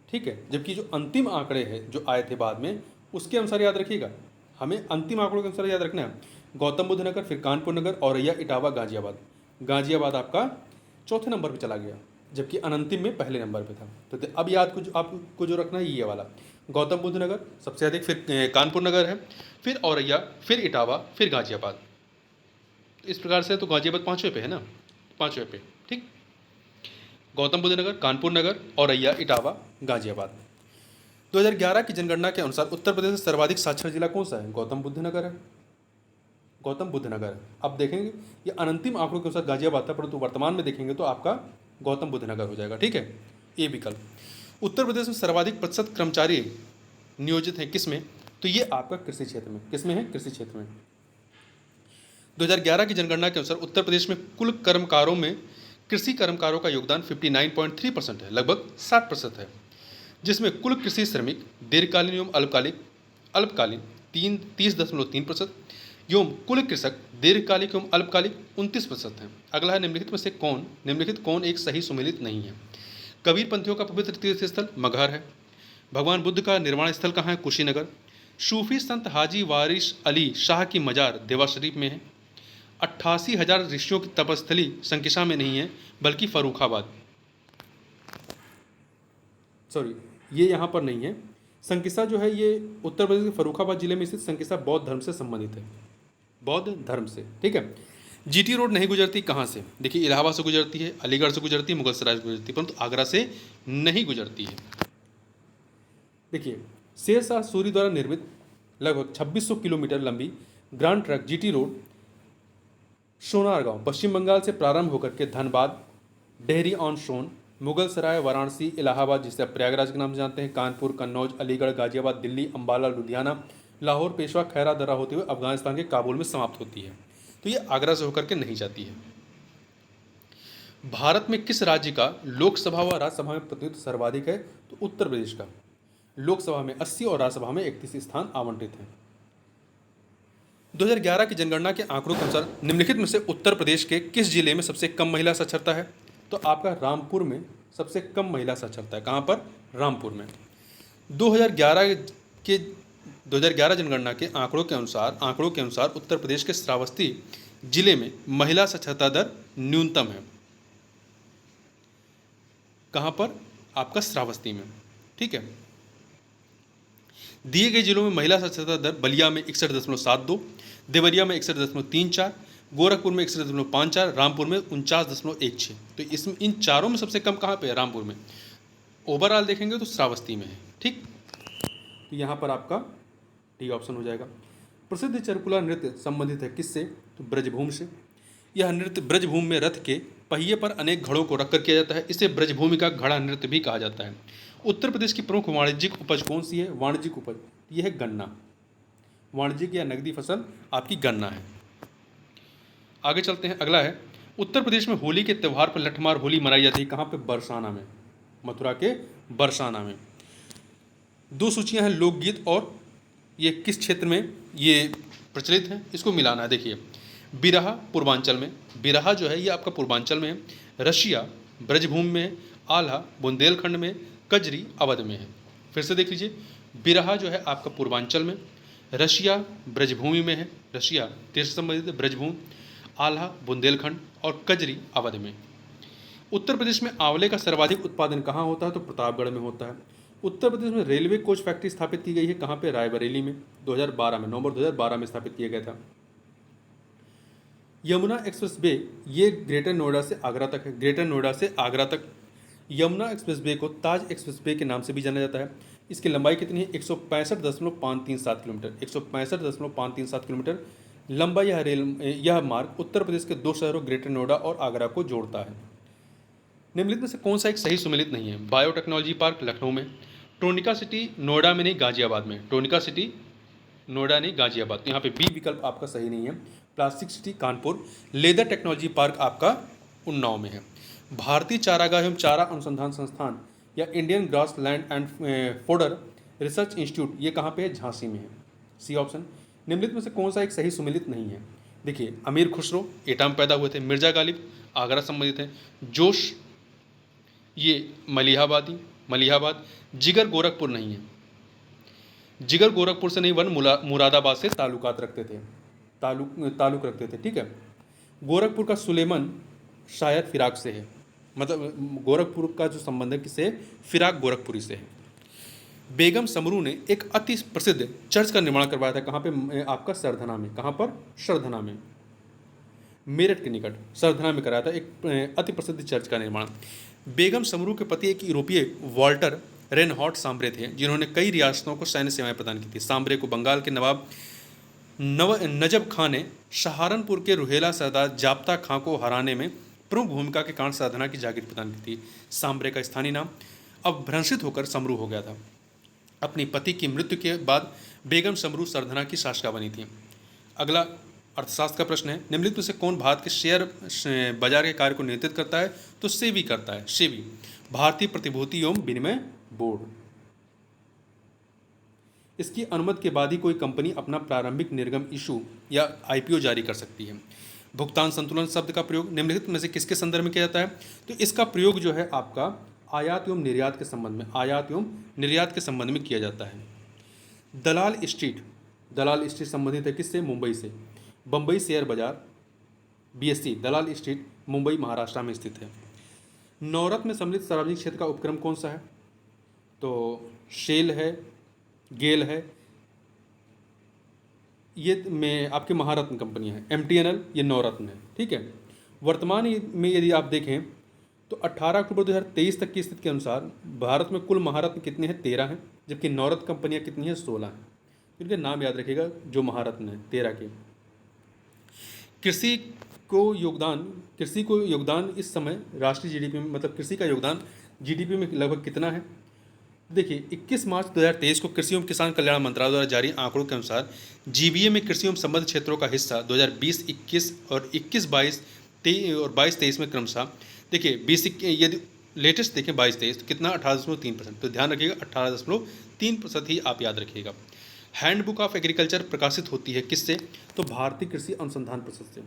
ठीक है। जबकि जो अंतिम आंकड़े हैं जो आए थे बाद में, उसके अनुसार याद रखिएगा, हमें अंतिम आंकड़ों के अनुसार याद रखना है। गौतम बुद्ध नगर, फिर कानपुर नगर, औरैया, इटावा, गाजियाबाद। गाजियाबाद आपका चौथे नंबर पे चला गया, जबकि अनंतिम में पहले नंबर पे था। तो अब याद आपको जो रखना है ये वाला, गौतम बुद्ध नगर सबसे अधिक, फिर कानपुर नगर है, फिर औरैया, फिर इटावा, फिर गाजियाबाद। इस प्रकार से तो गाजियाबाद 5वें पे है ना, 5वें पे, ठीक। गौतम बुद्ध नगर, कानपुर नगर, औरैया, इटावा, गाजियाबाद। 2011 की जनगणना के अनुसार उत्तर प्रदेश में सर्वाधिक साक्षर जिला कौन सा है? गौतम बुद्ध नगर है। गौतम बुद्ध नगर है। अब देखेंगे ये अनंतिम आंकड़ों के अनुसार गाजियाबाद था, परंतु वर्तमान में देखेंगे तो आपका गौतम बुद्ध नगर हो जाएगा। ठीक है, ए विकल्प। उत्तर प्रदेश में सर्वाधिक प्रतिशत कर्मचारी नियोजित हैं किस में? तो ये आपका कृषि क्षेत्र में। किस में है? कृषि क्षेत्र में। 2011 की जनगणना के अनुसार उत्तर प्रदेश में कुल कर्मकारों में कृषि कर्मकारों का योगदान 59.3% है, लगभग 60% है, जिसमें कुल कृषि श्रमिक दीर्घकालीन एवं अल्पकालीन 30.3% एवं कुल कृषक दीर्घकालिक एवं अल्पकालिक 29% हैं। अगला है निम्नलिखित कौन एक सही सुमेलित नहीं है? कबीर पंथियों का पवित्र तीर्थ स्थल मगहर है। भगवान बुद्ध का निर्वाण स्थल कहाँ है? कुशीनगर। सूफी संत हाजी वारिस अली शाह की मजार देवा शरीफ में है। 88,000 ऋषियों की तपस्थली संकिसा में नहीं है, बल्कि फर्रुखाबाद, सॉरी ये यहाँ पर नहीं है। संकिसा जो है ये उत्तर प्रदेश के फर्रुखाबाद जिले में स्थित संकिसा बौद्ध धर्म से संबंधित है, बौद्ध धर्म से। ठीक है। जीटी रोड नहीं गुजरती कहाँ से? देखिए इलाहाबाद से गुजरती है, अलीगढ़ से गुजरती है, मुगलसराय से गुजरती है, परंतु आगरा से नहीं गुजरती है। देखिए शेरशाह सूरी द्वारा निर्मित लगभग 2600 किलोमीटर लंबी grand trunk GT road Sonargaon Paschim Bangal से प्रारंभ होकर के धनबाद, डेहरी ऑन सोन, मुगलसराय, वाराणसी, इलाहाबाद जिसे आप प्रयागराज के नाम से जानते हैं, कानपुर, कन्नौज, अलीगढ़, गाजियाबाद, दिल्ली, अंबाला, लुधियाना, लाहौर, पेशवा, खैरा दर्रा होते हुए अफगानिस्तान के काबुल में समाप्त होती है। तो ये आगरा से होकर के नहीं जाती है। भारत में किस राज्य का लोकसभा व राज्यसभा में प्रतिनिधित्व सर्वाधिक है? तो उत्तर प्रदेश का। लोकसभा में 80 और राज्यसभा में 31 स्थान आवंटित हैं। 2011 की जनगणना के आंकड़ों के अनुसार निम्नलिखित में से उत्तर प्रदेश के किस जिले में सबसे कम महिला साक्षरता है? तो आपका रामपुर में सबसे कम महिला साक्षरता है। कहाँ पर? रामपुर में। 2011 जनगणना के आंकड़ों के अनुसार उत्तर प्रदेश के श्रावस्ती जिले में महिला साक्षरता दर न्यूनतम है। कहाँ पर? आपका श्रावस्ती में। ठीक है। दिए गए जिलों में महिला साक्षरता दर बलिया में 61.72, देवरिया में 61.34, गोरखपुर में 61.54, रामपुर में 49.16। तो इसमें इन चारों में सबसे कम कहाँ पे है? रामपुर में। ओवरऑल देखेंगे तो श्रावस्ती में है। ठीक, तो यहाँ पर आपका डी ऑप्शन हो जाएगा। प्रसिद्ध चरकुला नृत्य संबंधित है किससे? तो ब्रजभूमि से। यह नृत्य ब्रजभूमि में रथ के पहिए पर अनेक घड़ों को रखकर किया जाता है। इसे ब्रजभूमि का घड़ा नृत्य भी कहा जाता है। उत्तर प्रदेश की प्रमुख वाणिज्यिक उपज कौन सी है? वाणिज्यिक उपज यह है गन्ना। वाणिज्यिक या नकदी फसल आपकी गन्ना है। आगे चलते हैं। अगला है उत्तर प्रदेश में होली के त्यौहार पर लठमार होली मनाई जाती है। कहाँ पे? बरसाना में, मथुरा के बरसाना में। दो सूचियां हैं लोकगीत और ये किस क्षेत्र में ये प्रचलित हैं, इसको मिलाना है। देखिए बिरहा पूर्वांचल में, बिरहा जो है ये आपका पूर्वांचल में है, रशिया ब्रजभूमि में है, आल्हा बुंदेलखंड में, कजरी अवध में है। फिर से देख लीजिए, बिरहा जो है आपका पूर्वांचल में, रशिया ब्रजभूमि में है, रशिया तीर्थ से संबंधित है, ब्रजभूमि, आल्हा बुंदेलखंड और कजरी अवध में। उत्तर प्रदेश में आंवले का सर्वाधिक उत्पादन कहाँ होता है? तो प्रतापगढ़ में होता है। उत्तर प्रदेश में रेलवे कोच फैक्ट्री स्थापित की गई है। कहाँ पे? रायबरेली में। 2012 में, नवंबर 2012 में स्थापित किया गया था। यमुना एक्सप्रेस वे ये ग्रेटर नोएडा से आगरा तक है। ग्रेटर नोएडा से आगरा तक यमुना एक्सप्रेस वे को ताज एक्सप्रेस वे के नाम से भी जाना जाता है। इसकी लंबाई कितनी है? 165.537 किलोमीटर। 165.537 किलोमीटर लंबा यह मार्ग उत्तर प्रदेश के दो शहरों ग्रेटर नोएडा और आगरा को जोड़ता है। निम्नलिखित में से कौन सा एक सही सुमेलित नहीं है? बायोटेक्नोलॉजी पार्क लखनऊ में, ट्रोनिका सिटी नोएडा में नहीं गाजियाबाद में, ट्रोनिका सिटी नोएडा नहीं गाजियाबाद। तो यहाँ पे बी विकल्प आपका सही नहीं है। Plastic city Kanpur, leather technology park आपका उन्नाव में है। भारतीय चारागाह एवं चारा अनुसंधान संस्थान या Indian grassland and fodder research institute ये कहाँ पे है? झांसी में है। C option. निम्नलिखित में से कौन सा एक सही सुमेलित नहीं है? देखिए अमीर खुसरो एटा में पैदा हुए थे, मिर्जा गालिब आगरा संबंधित है, जोश ये मलिहाबाद, जिगर गोरखपुर नहीं है। जिगर गोरखपुर से नहीं वन मुरादाबाद से ताल्लुक रखते थे। ठीक है। गोरखपुर का सुलेमान शायद फिराक से है, मतलब गोरखपुर का जो संबंध है किससे? फिराक गोरखपुरी से है। बेगम समरू ने एक अति प्रसिद्ध चर्च का निर्माण करवाया था। कहाँ पे? आपका सरधना में। कहाँ पर? सरधना में, मेरठ के निकट सरधना में कराया था एक अति प्रसिद्ध चर्च का निर्माण। बेगम समरू के पति एक यूरोपीय वॉल्टर रेनहॉट सांब्रे थे, जिन्होंने कई रियासतों को सैन्य सेवाएं प्रदान की थी। सांब्रे को बंगाल के नवाब नजब खां ने सहारनपुर के रुहेला सरदार जाप्ता खां को हराने में प्रमुख भूमिका के कारण साधना की जागीर प्रदान की थी। सांब्रे का स्थानीय नाम अब भ्रंशित होकर समरू हो गया था। अपनी पति की मृत्यु के बाद बेगम समरू सरधना की शासका बनी थी। अगला अर्थशास्त्र का प्रश्न है, निम्नलिखित में से कौन भारत के शेयर बाजार के कार्य को नियंत्रित करता है? तो सेबी करता है। सेबी भारतीय प्रतिभूति एवं विनिमय बोर्ड। इसकी अनुमति के बाद ही कोई कंपनी अपना प्रारंभिक निर्गम इशू या आईपीओ जारी कर सकती है। भुगतान संतुलन शब्द का प्रयोग निम्नलिखित में से किसके संदर्भ में किया जाता है? तो इसका प्रयोग जो है आपका आयात एवं निर्यात के संबंध में, आयात एवं निर्यात के संबंध में किया जाता है। दलाल स्ट्रीट संबंधित है किससे? मुंबई से। बम्बई शेयर बाजार बीएससी दलाल स्ट्रीट मुंबई महाराष्ट्र में स्थित है। नवरत्न में सम्मिलित सार्वजनिक क्षेत्र का उपक्रम कौन सा है? तो शेल है, गेल है, ये में आपके महारत्न कंपनियां हैं। एमटीएनएल ये नवरत्न है, ठीक है। वर्तमान में यदि आप देखें तो 18 अक्टूबर 2023 तक की स्थिति के अनुसार भारत में कुल महारत्न कितने हैं? 13 हैं, जबकि नवरत्न कंपनियां कितनी हैं? 16 हैं। इनके नाम याद रखिएगा जो महारत्न है 13 के। कृषि को योगदान इस समय राष्ट्रीय जीडीपी में, मतलब कृषि का योगदान जीडीपी में लगभग कितना है? देखिए 21 मार्च 2023 को कृषि एवं किसान कल्याण मंत्रालय द्वारा जारी आंकड़ों के अनुसार जीबीए में कृषि एवं संबद्ध क्षेत्रों का हिस्सा 2020-21 और 21-22 और 22-23 में क्रमशः, देखिए 20 यदि लेटेस्ट देखें 22-23 तो कितना 18.3%। तो ध्यान रखिएगा 18.3% ही आप याद रखिएगा। हैंडबुक ऑफ एग्रीकल्चर प्रकाशित होती है किससे? तो भारतीय कृषि अनुसंधान परिषद से।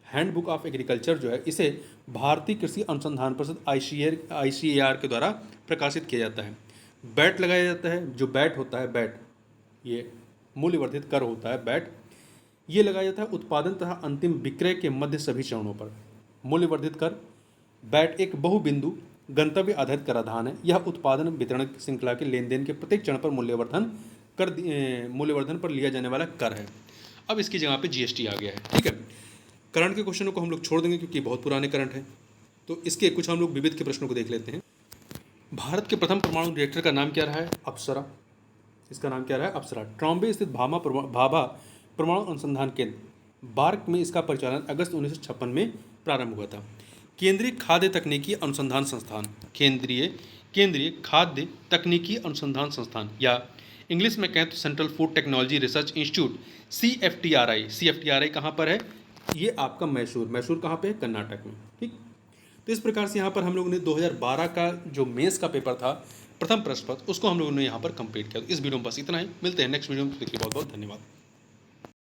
हैंडबुक ऑफ एग्रीकल्चर जो है इसे भारतीय कृषि अनुसंधान परिषद ICAR के द्वारा प्रकाशित किया जाता है। बैट लगाया जाता है, जो बैट होता है, बैट ये मूल्यवर्धित कर होता है, बैट ये लगाया जाता है उत्पादन तथा अंतिम विक्रय के मध्य सभी चरणों पर। मूल्यवर्धित कर बैट एक बहुबिंदु गंतव्य आधारित कराधान है। यह उत्पादन वितरण श्रृंखला के लेन देन के प्रत्येक चरण पर मूल्यवर्धन पर लिया जाने वाला कर है। अब इसकी जगह पे जीएसटी आ गया है, ठीक है। करंट के क्वेश्चनों को हम लोग छोड़ देंगे क्योंकि बहुत पुराने करंट हैं। तो इसके कुछ हम लोग विविध के प्रश्नों को देख लेते हैं। भारत के प्रथम परमाणु रिएक्टर का नाम क्या रहा है? अप्सरा। इसका नाम क्या रहा है? अप्सरा। ट्रॉम्बे स्थित भाभा परमाणु अनुसंधान केंद्र बार्क में इसका परिचालन अगस्त 1956 में प्रारंभ हुआ था। केंद्रीय खाद्य तकनीकी अनुसंधान संस्थान, केंद्रीय खाद्य तकनीकी अनुसंधान संस्थान, या इंग्लिश में कहें तो central food technology research institute CFTRI कहाँ पर है? ये आपका मैसूर कहाँ पे है? कर्नाटक में, ठीक। तो इस प्रकार से यहाँ पर हम लोगों ने 2012 का जो मेंस का पेपर था प्रथम प्रश्न पत्र, उसको हम लोगों ने यहाँ पर कंप्लीट किया। तो इस वीडियो में बस इतना ही। मिलते हैं नेक्स्ट वीडियो में। देखिए बहुत बहुत धन्यवाद।